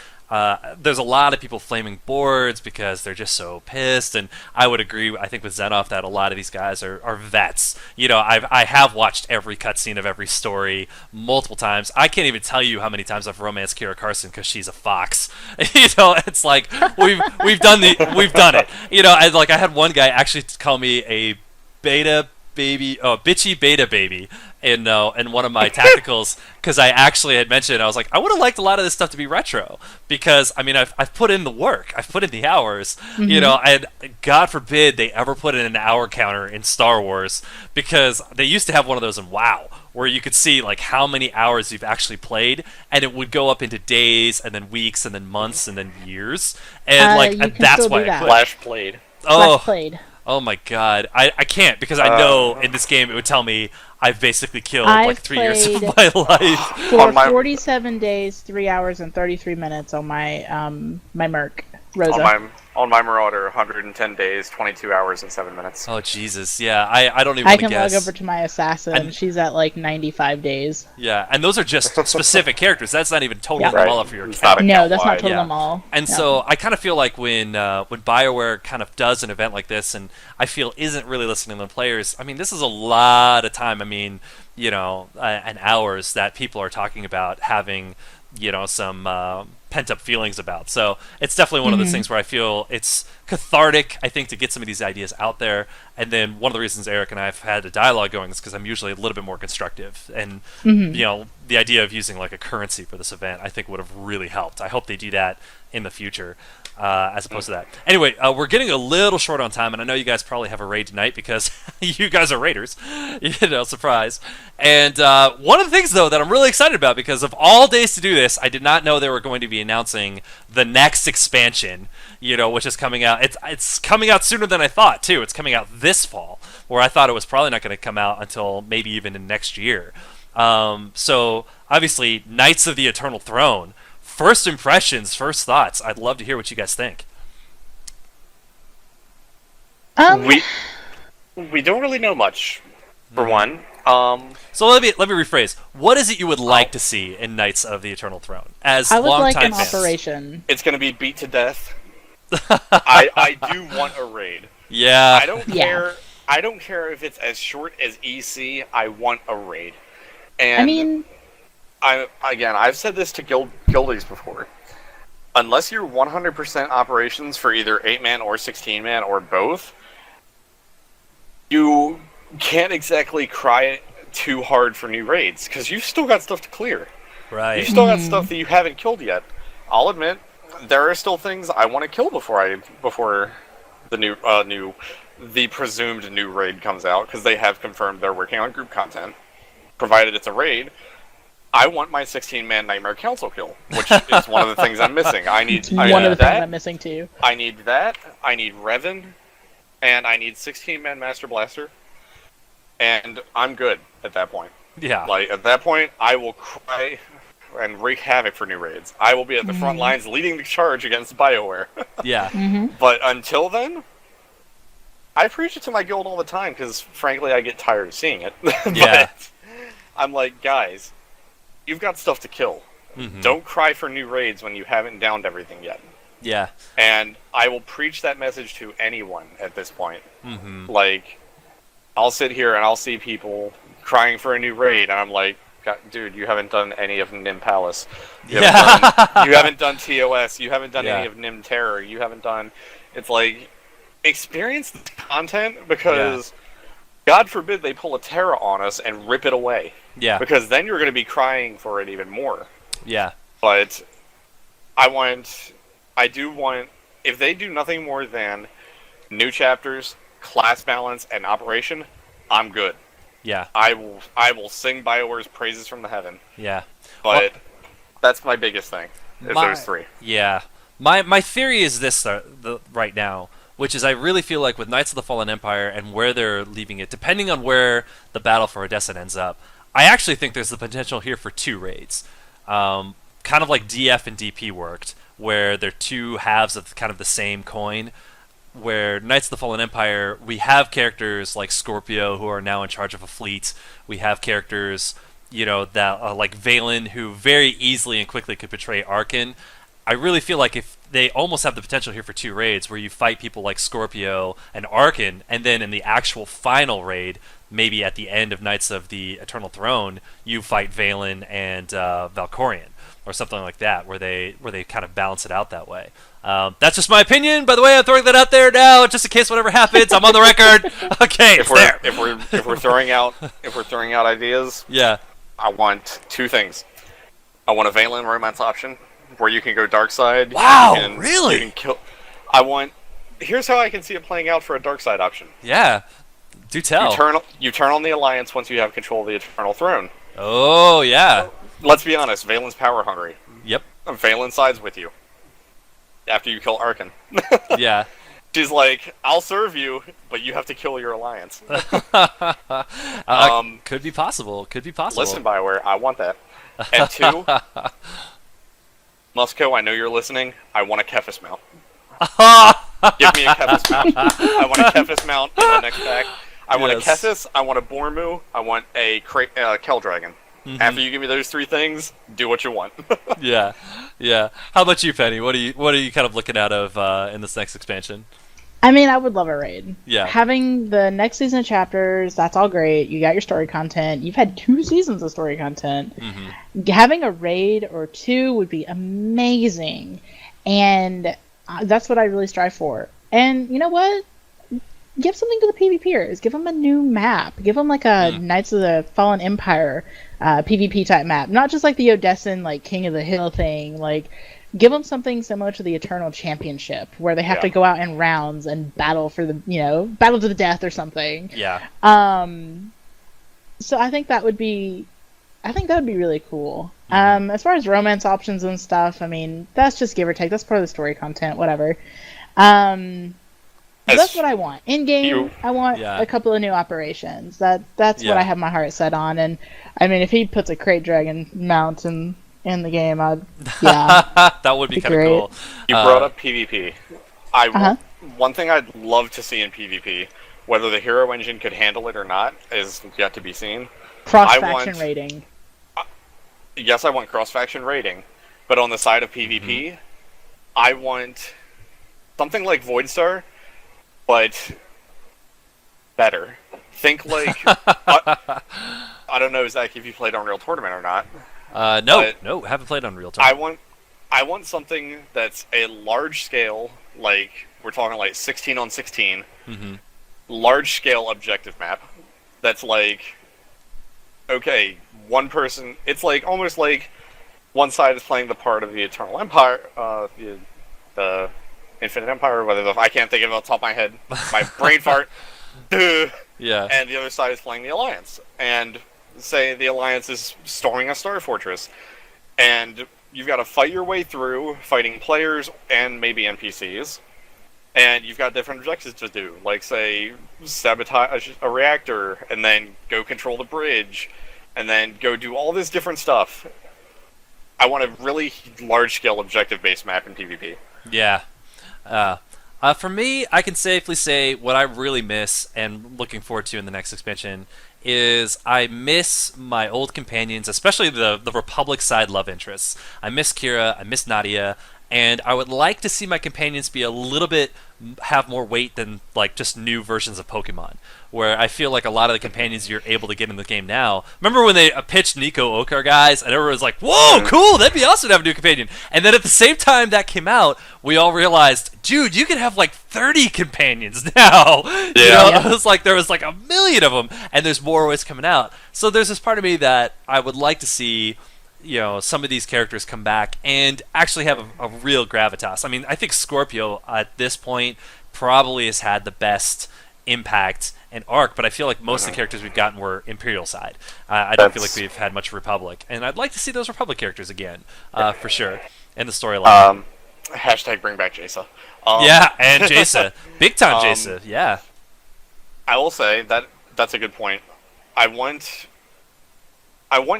S1: There's a lot of people flaming boards because they're just so pissed, and I would agree, I think, with Xenoph that a lot of these guys are vets. I have watched every cutscene of every story multiple times. I can't even tell you how many times I've romanced Kira Carson because she's a fox. It's like we've done it. I had one guy actually call me a bitchy beta baby in one of my tacticals because I actually had mentioned, I was like, I would have liked a lot of this stuff to be retro because, I mean, I've put in the work, I've put in the hours, and God forbid they ever put in an hour counter in Star Wars, because they used to have one of those in WoW where you could see like how many hours you've actually played, and it would go up into days and then weeks and then months and then years, and that's why I quit.
S2: Flash played.
S3: Flash played.
S1: Oh my god, I can't, because I know in this game it would tell me I've basically killed 3 years of my life.
S3: For 47 days, 3 hours, and 33 minutes on my my Merc, Rosa.
S2: On my Marauder, 110 days, 22 hours, and 7 minutes.
S1: Oh, Jesus, yeah, I don't even want to guess.
S3: I can log over to my Assassin, and she's at 95 days.
S1: Yeah, and those are just specific characters. That's not even totaling them all up for your account.
S3: No, that's not totaling them all.
S1: And so I kind of feel like when BioWare kind of does an event like this, and I feel isn't really listening to the players, I mean, this is a lot of time. I mean, and hours that people are talking about having, some pent-up feelings about. So it's definitely one of those things where I feel it's cathartic, I think, to get some of these ideas out there. And then one of the reasons Eric and I have had a dialogue going is because I'm usually a little bit more constructive. And, the idea of using like a currency for this event, I think, would have really helped. I hope they do that in the future. As opposed to that. Anyway, we're getting a little short on time, and I know you guys probably have a raid tonight because you guys are raiders. Surprise. And one of the things, though, that I'm really excited about, because of all days to do this, I did not know they were going to be announcing the next expansion, which is coming out. It's coming out sooner than I thought, too. It's coming out this fall, where I thought it was probably not going to come out until maybe even in next year. So, obviously, Knights of the Eternal Throne. First impressions, first thoughts. I'd love to hear what you guys think.
S2: We don't really know much, for one.
S1: So let me rephrase. What is it you would like to see in Knights of the Eternal Throne? As
S3: I would like
S1: longtime
S3: an
S1: fans?
S3: operation.
S2: It's going to be beat to death. I do want a raid.
S1: Yeah.
S2: I don't care. I don't care if it's as short as EC. I want a raid. And
S3: I mean,
S2: I've said this to guildies before. Unless you're 100% operations for either 8-man or 16-man or both, you can't exactly cry too hard for new raids, because you've still got stuff to clear.
S1: Right.
S2: You've still got stuff that you haven't killed yet. I'll admit, there are still things I want to kill before the presumed new raid comes out, because they have confirmed they're working on group content. Provided it's a raid, I want my 16-man Nightmare Council kill, which is one of the things I'm missing. I need
S3: things I'm missing too.
S2: I need that. I need Revan, and I need 16-man Master Blaster, and I'm good at that point.
S1: Yeah.
S2: At that point, I will cry and wreak havoc for new raids. I will be at the front lines leading the charge against BioWare.
S1: Yeah.
S2: But until then, I preach it to my guild all the time, because frankly, I get tired of seeing it.
S1: Yeah.
S2: I'm like, guys, you've got stuff to kill. Don't cry for new raids when you haven't downed everything yet.
S1: Yeah.
S2: And I will preach that message to anyone at this point. I'll sit here and I'll see people crying for a new raid, and I'm like, dude, you haven't done any of Nim Palace. You haven't done TOS. You haven't done any of Nim Terror. You haven't done... It's like, experience the content, because God forbid they pull a Terra on us and rip it away.
S1: Yeah.
S2: Because then you're going to be crying for it even more.
S1: Yeah.
S2: But I do want, if they do nothing more than new chapters, class balance, and operation, I'm good.
S1: Yeah.
S2: I will sing BioWare's praises from the heaven.
S1: Yeah.
S2: But that's my biggest thing, is those three.
S1: Yeah. My theory is this right now, which is I really feel like with Knights of the Fallen Empire and where they're leaving it, depending on where the battle for Odessa ends up, I actually think there's the potential here for 2 raids. Kind of like DF and DP worked, where they're 2 halves of kind of the same coin, where Knights of the Fallen Empire, we have characters like Scorpio who are now in charge of a fleet. We have characters, that like Valen, who very easily and quickly could betray Arkan. I really feel like if they almost have the potential here for 2 raids where you fight people like Scorpio and Arkan, and then in the actual final raid, maybe at the end of Knights of the Eternal Throne, you fight Valen and Valkorion, or something like that, where they kind of balance it out that way. That's just my opinion. By the way, I'm throwing that out there now, just in case whatever happens. I'm on the record. Okay,
S2: if we're throwing out ideas,
S1: yeah,
S2: I want 2 things. I want a Valen romance option where you can go dark side.
S1: Wow, really?
S2: You can kill. Here's how I can see it playing out for a dark side option.
S1: Yeah, do tell.
S2: You turn on the Alliance once you have control of the Eternal Throne.
S1: Oh yeah.
S2: Let's be honest, Valen's power hungry.
S1: Yep.
S2: Valen sides with you after you kill Arkan.
S1: Yeah.
S2: She's like, I'll serve you, but you have to kill your Alliance.
S1: Could be possible.
S2: Listen, BioWare, I want that. And 2, Musco, I know you're listening. I want a Kephis mount. Give me a Kephis mount. I want a Kephis mount in the next pack. I want a Kephis, I want a Bormu, I want a Kel Dragon. Mm-hmm. After you give me those 3 things, do what you want.
S1: Yeah. How about you, Penny? What are you kind of looking out of in this next expansion?
S3: I mean, I would love a raid.
S1: Yeah.
S3: Having the next season of chapters, that's all great. You got your story content. You've had 2 seasons of story content. Mm-hmm. Having a raid or 2 would be amazing. And that's what I really strive for. And you know what? Give something to the PvPers. Give them a new map. Give them like a Knights of the Fallen Empire PvP type map. Not just like the Odessan, like King of the Hill thing. Like, give them something similar to the Eternal Championship, where they have to go out in rounds and battle for the, battle to the death or something.
S1: Yeah.
S3: So I think that would be really cool. As far as romance options and stuff, I mean, that's just give or take. That's part of the story content, whatever. That's what I want. In game, I want a couple of new operations. That's what I have my heart set on. And I mean, if he puts a Crate Dragon mount in the game,
S1: that would be kind of cool.
S2: You brought up PvP. One thing I'd love to see in PvP, whether the hero engine could handle it or not, is yet to be seen.
S3: Cross-faction raiding.
S2: Yes, I want cross-faction raiding, but on the side of PvP, I want something like Voidstar, but better. Think like I don't know, Zach, if you played Unreal Tournament or not.
S1: No, haven't played Unreal Tournament.
S2: I want something that's a large scale, like we're talking like 16 on 16, large scale objective map. That's like, okay, one person. It's like almost like one side is playing the part of the Eternal Empire, the Infinite Empire. I can't think of it off the top of my head. My brain fart.
S1: Yeah.
S2: And the other side is playing the Alliance, and say the Alliance is storming a star fortress, and you've got to fight your way through, fighting players and maybe NPCs, and you've got different objectives to do, like say sabotage a reactor, and then go control the bridge, and then go do all this different stuff. I want a really large-scale objective-based map in PvP.
S1: Yeah. For me, I can safely say what I really miss and looking forward to in the next expansion is I miss my old companions, especially the Republic side love interests. I miss Kira, I miss Nadia, and I would like to see my companions be a little bit have more weight than like just new versions of Pokemon, where I feel like a lot of the companions you're able to get in the game now. Remember when they pitched Nico Okar, guys, and everyone was like, "Whoa, cool! That'd be awesome to have a new companion." And then at the same time that came out, we all realized, dude, you can have like 30 companions now.
S2: Yeah.
S1: It was like there was like a million of them, and there's more always coming out. So there's this part of me that I would like to see, some of these characters come back and actually have a real gravitas. I mean, I think Scorpio at this point probably has had the best impact and arc, but I feel like most of the characters we've gotten were Imperial side. I don't feel like we've had much Republic, and I'd like to see those Republic characters again, for sure, in the storyline.
S2: Hashtag bring back Jaisa.
S1: Yeah, and Jaisa. Big time Jaisa, yeah.
S2: I will say that's a good point. I want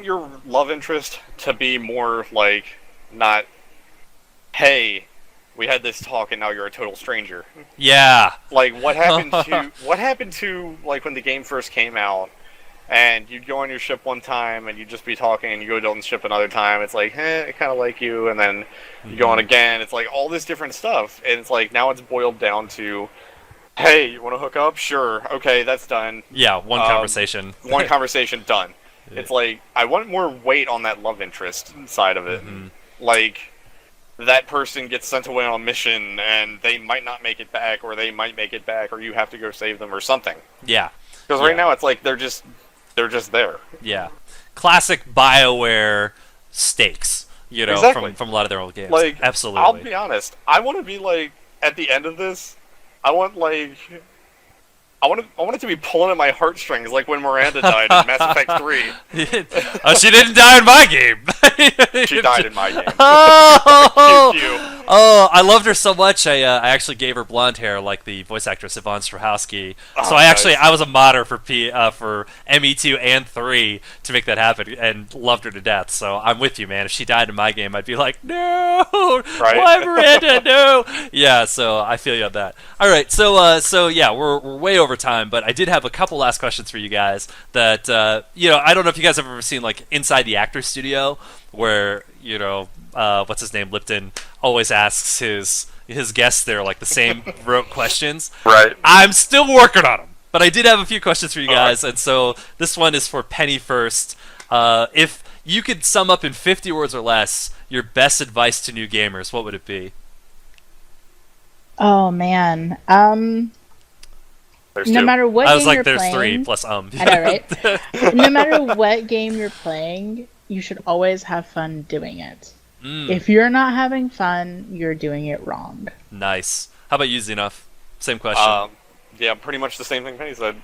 S2: your love interest to be more like, not, hey, we had this talk and now you're a total stranger.
S1: Yeah.
S2: Like, what happened to like when the game first came out, and you'd go on your ship one time and you'd just be talking, and you go on the ship another time, it's like, I kind of like you, and then you go on again, it's like all this different stuff, and it's like now it's boiled down to, hey, you want to hook up? Sure. Okay, that's done.
S1: Yeah, one conversation.
S2: One conversation, done. It's like, I want more weight on that love interest side of it. Like, that person gets sent away on a mission, and they might not make it back, or they might make it back, or you have to go save them, or something.
S1: Yeah.
S2: Because right now, it's like, they're just there.
S1: Yeah. Classic BioWare stakes,
S2: Exactly.
S1: from a lot of their old games.
S2: Like,
S1: absolutely.
S2: I'll be honest, I want to be like, at the end of this, I want it to be pulling at my heartstrings, like when Miranda died in Mass Effect 3.
S1: She didn't die in my game.
S2: She died in my game.
S1: Oh,
S2: Pew, pew.
S1: I loved her so much. I actually gave her blonde hair, like the voice actress Yvonne Strahovski. So I was a modder for ME2 and 3 to make that happen, and loved her to death. So I'm with you, man. If she died in my game, I'd be like, no,
S2: right?
S1: Why Miranda? No. Yeah. So I feel you on that. All right. So yeah, we're way over time, but I did have a couple last questions for you guys that I don't know if you guys have ever seen like Inside the Actors Studio, where what's his name, Lipton, always asks his guests there like the same rote questions.
S2: Right.
S1: I'm still working on them, but I did have a few questions for you guys, and so this one is for Penny first. If you could sum up in 50 words or less your best advice to new gamers, what would it be?
S3: Oh man.
S2: There's
S3: no
S2: two.
S3: matter what
S1: I was
S3: game
S1: like,
S3: you're
S1: there's
S3: playing,
S1: 3 plus
S3: I know, right? No matter what game you're playing, you should always have fun doing it. If you're not having fun, you're doing it wrong.
S1: Nice. How about you, Xenoph? Same question.
S2: Yeah, pretty much the same thing Penny said.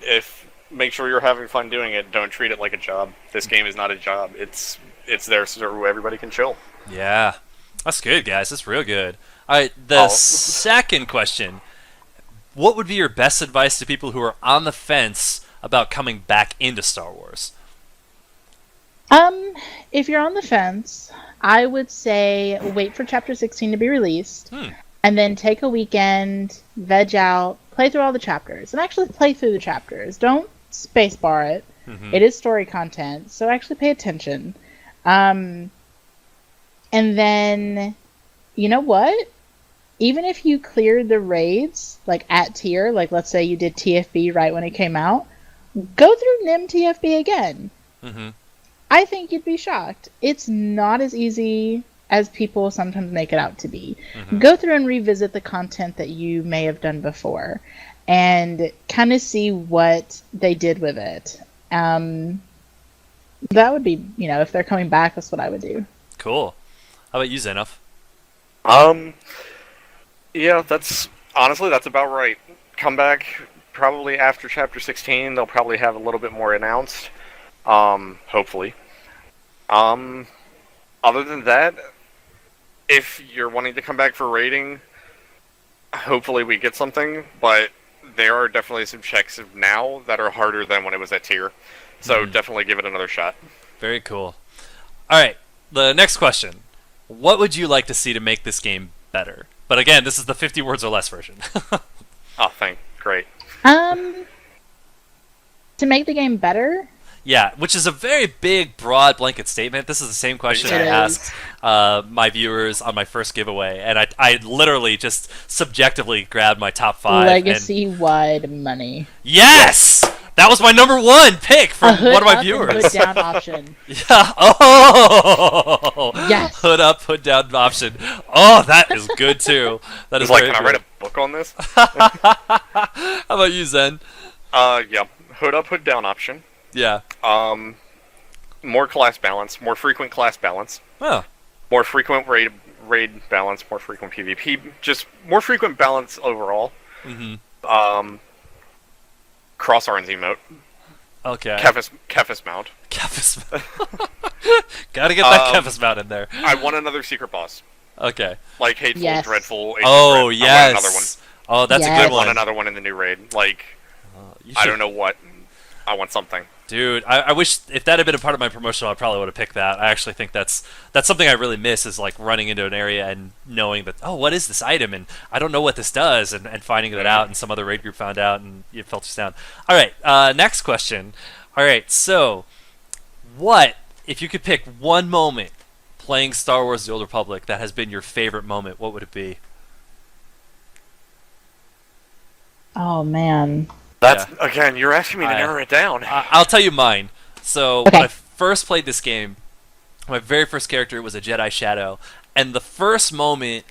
S2: Make sure you're having fun doing it. Don't treat it like a job. This game is not a job. It's there so everybody can chill.
S1: Yeah. That's good, guys. That's real good. All right, the second question. What would be your best advice to people who are on the fence about coming back into Star Wars?
S3: If you're on the fence, I would say wait for Chapter 16 to be released, and then take a weekend, veg out, play through all the chapters, and actually play through the chapters. Don't spacebar it. It is story content, so actually pay attention. And then, you know what? Even if you cleared the raids, like at tier, like let's say you did TFB right when it came out, go through NIM TFB again. I think you'd be shocked. It's not as easy as people sometimes make it out to be. Go through and revisit the content that you may have done before and kind of see what they did with it. That would be, if they're coming back, that's what I would do.
S1: Cool. How about you, Xenoph?
S2: Yeah, that's about right. Come back probably after Chapter 16. They'll probably have a little bit more announced. Hopefully. Other than that, if you're wanting to come back for raiding, hopefully we get something, but there are definitely some checks now that are harder than when it was at tier. So definitely give it another shot.
S1: Very cool. Alright, the next question. What would you like to see to make this game better? But again, this is the 50 words or less version.
S2: Oh, great.
S3: To make the game better?
S1: Yeah, which is a very big, broad blanket statement. This is the same question I asked my viewers on my first giveaway, and I literally just subjectively grabbed my top 5.
S3: Legacy-wide money.
S1: Yes! That was my number 1 pick from one of my viewers.
S3: Hood down option.
S1: Yeah. Oh!
S3: Yes.
S1: Hood up, hood down option. Oh, that is good too. That is
S2: like,
S1: can
S2: I write a book on this?
S1: How about you, Zen?
S2: Yeah. Hood up, hood down option.
S1: Yeah.
S2: More class balance, more frequent class balance.
S1: Oh.
S2: More frequent raid balance, more frequent PvP, just more frequent balance overall.
S1: Mm-hmm.
S2: Cross RNZ emote.
S1: Okay.
S2: Kefis mount.
S1: Kefis mount. Gotta get that Kefis mount in there.
S2: I want another secret boss.
S1: Okay.
S2: Like Hateful, Dreadful.
S1: Oh,
S2: yes.
S1: I
S2: want another one.
S1: Oh, that's a good one.
S2: I want another one in the new raid. Like, I don't know what. I want something.
S1: Dude, I wish if that had been a part of my promotion, I probably would have picked that. I actually think that's something I really miss, is like running into an area and knowing that, oh, what is this item, and I don't know what this does, and finding that out, and some other raid group found out, and it filters down. All right, next question. All right, so what, if you could pick one moment playing Star Wars: The Old Republic that has been your favorite moment, what would it be?
S3: Oh, man.
S2: That's again, you're asking me to narrow it down.
S1: I'll tell you mine. So when I first played this game, my very first character was a Jedi Shadow, and the first moment,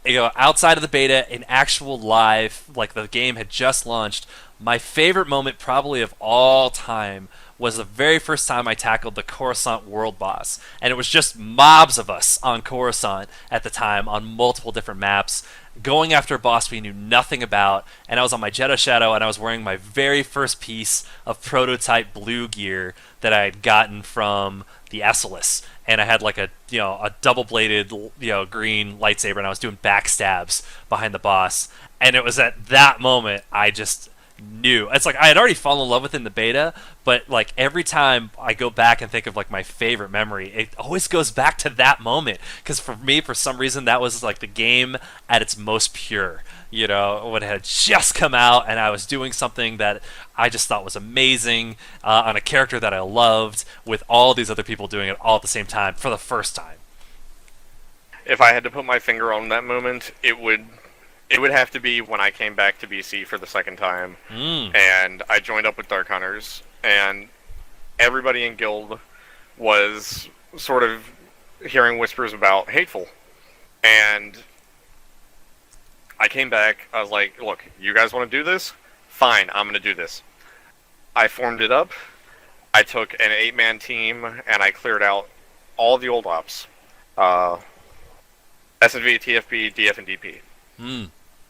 S1: outside of the beta, in actual live, like the game had just launched, my favorite moment probably of all time was the very first time I tackled the Coruscant world boss. And it was just mobs of us on Coruscant at the time on multiple different maps, going after a boss we knew nothing about, and I was on my Jedi Shadow, and I was wearing my very first piece of prototype blue gear that I had gotten from the Esselis, and I had like a double-bladed green lightsaber, and I was doing backstabs behind the boss, and it was at that moment I just knew. It's like I had already fallen in love with it in the beta, but like every time I go back and think of like my favorite memory, it always goes back to that moment, because for me, for some reason, that was like the game at its most pure, when it had just come out and I was doing something that I just thought was amazing on a character that I loved, with all these other people doing it all at the same time for the first time.
S2: If I had to put my finger on that moment, it would have to be when I came back to BC for the second time, and I joined up with Dark Hunters, and everybody in Guild was sort of hearing whispers about Hateful. And I came back, I was like, look, you guys want to do this? Fine, I'm going to do this. I formed it up, I took an 8-man team, and I cleared out all the old ops. SNV, TFB, DF, and DP.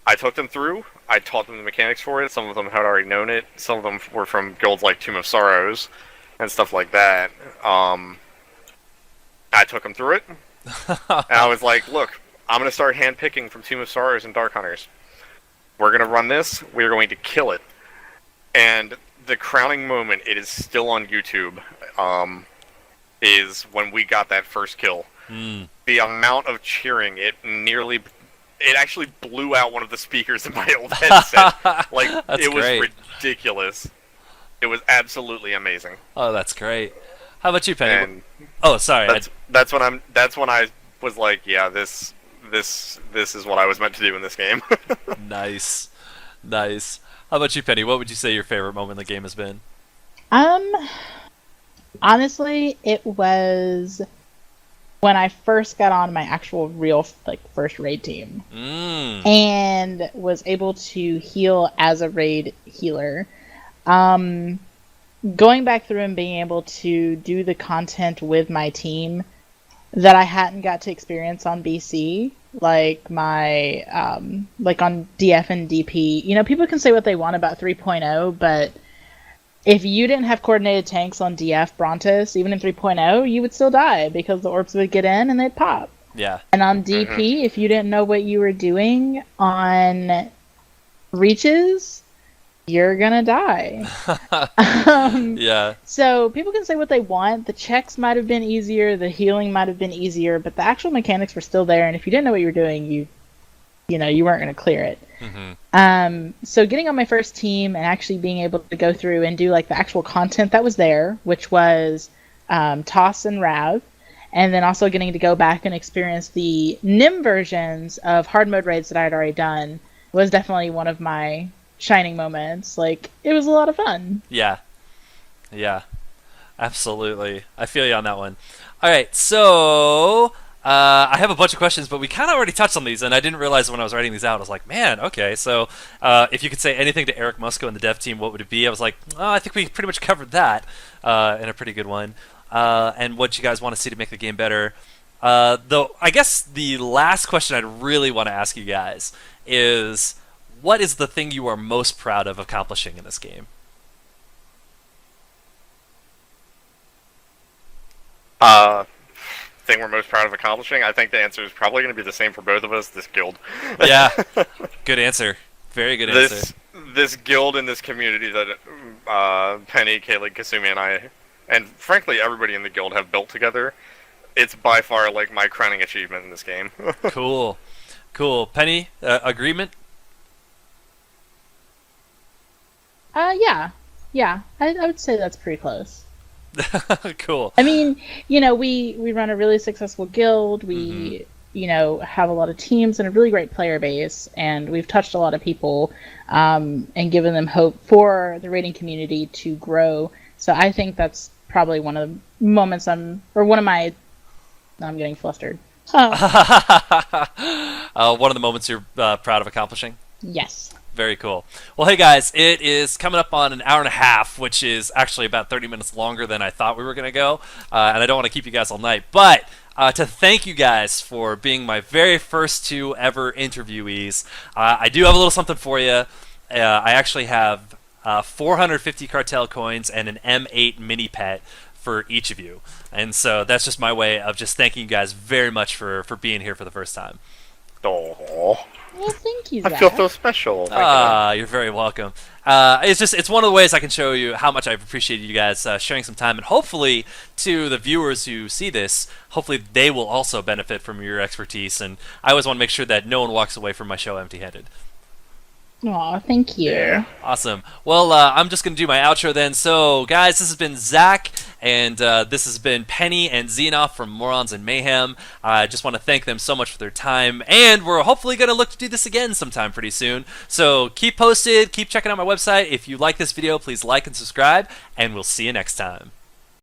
S2: I took them through, I taught them the mechanics for it, some of them had already known it, some of them were from guilds like Tomb of Sorrows, and stuff like that. I took them through it, and I was like, look, I'm going to start handpicking from Tomb of Sorrows and Dark Hunters. We're going to run this, we're going to kill it. And the crowning moment, it is still on YouTube, is when we got that first kill. The amount of cheering, it actually blew out one of the speakers in my old headset. Like, it was ridiculous. It was absolutely amazing.
S1: Oh, that's great. How about you, Penny?
S2: And
S1: oh, sorry.
S2: That's when I was like, yeah, this is what I was meant to do in this game.
S1: Nice. How about you, Penny? What would you say your favorite moment in the game has been?
S3: Honestly, it was when I first got on my actual real first raid team and was able to heal as a raid healer. Going back through and being able to do the content with my team that I hadn't got to experience on BC, like my like on DF and DP. People can say what they want about 3.0, but if you didn't have coordinated tanks on DF Brontos, even in 3.0, you would still die because the orbs would get in and they'd pop.
S1: Yeah.
S3: And on DP, if you didn't know what you were doing on reaches, you're gonna die.
S1: Yeah.
S3: So people can say what they want. The checks might have been easier, the healing might have been easier, but the actual mechanics were still there, and if you didn't know what you were doing, you weren't going to clear it. So getting on my first team and actually being able to go through and do like the actual content that was there, which was Toss and Rav, and then also getting to go back and experience the NIM versions of hard mode raids that I had already done was definitely one of my shining moments. Like, it was a lot of fun.
S1: Yeah, absolutely. I feel you on that one. All right, so I have a bunch of questions, but we kind of already touched on these, and I didn't realize when I was writing these out. I was like, man, okay, so if you could say anything to Eric Musco and the dev team, what would it be? I was like, oh, I think we pretty much covered that in a pretty good one. And what you guys want to see to make the game better. Though I guess the last question I'd really want to ask you guys is, what is the thing you are most proud of accomplishing in this game?
S2: Thing we're most proud of accomplishing? I think the answer is probably going to be the same for both of us. This guild.
S1: Yeah, good answer. Very good answer.
S2: This guild and this community that Penny, Kaylee, Kasumi, and I, and frankly everybody in the guild have built together. It's by far like my crowning achievement in this game.
S1: Cool. Penny, agreement?
S3: Yeah. I would say that's pretty close.
S1: Cool.
S3: I mean, we run a really successful guild. We, have a lot of teams and a really great player base, and we've touched a lot of people and given them hope for the raiding community to grow. So I think that's probably one of the moments I'm getting flustered.
S1: One of the moments you're proud of accomplishing?
S3: Yes.
S1: Very cool. Well, hey guys, it is coming up on an hour and a half, which is actually about 30 minutes longer than I thought we were going to go, and I don't want to keep you guys all night, but to thank you guys for being my very first 2 ever interviewees. I do have a little something for you. I actually have 450 cartel coins and an M8 mini pet for each of you, and so that's just my way of just thanking you guys very much for being here for the first time.
S2: Oh.
S3: Well, thank you, Zach.
S2: I feel so special.
S1: You're very welcome. It's one of the ways I can show you how much I've appreciated you guys sharing some time, and hopefully to the viewers who see this, hopefully they will also benefit from your expertise, and I always want to make sure that no one walks away from my show empty-handed.
S3: Aw, thank you.
S2: Yeah.
S1: Awesome. Well, I'm just going to do my outro then. So, guys, this has been Zach, and this has been Penny and Xenoph from Morons and Mayhem. I just want to thank them so much for their time, and we're hopefully going to look to do this again sometime pretty soon. So keep posted, keep checking out my website. If you like this video, please like and subscribe, and we'll see you next time.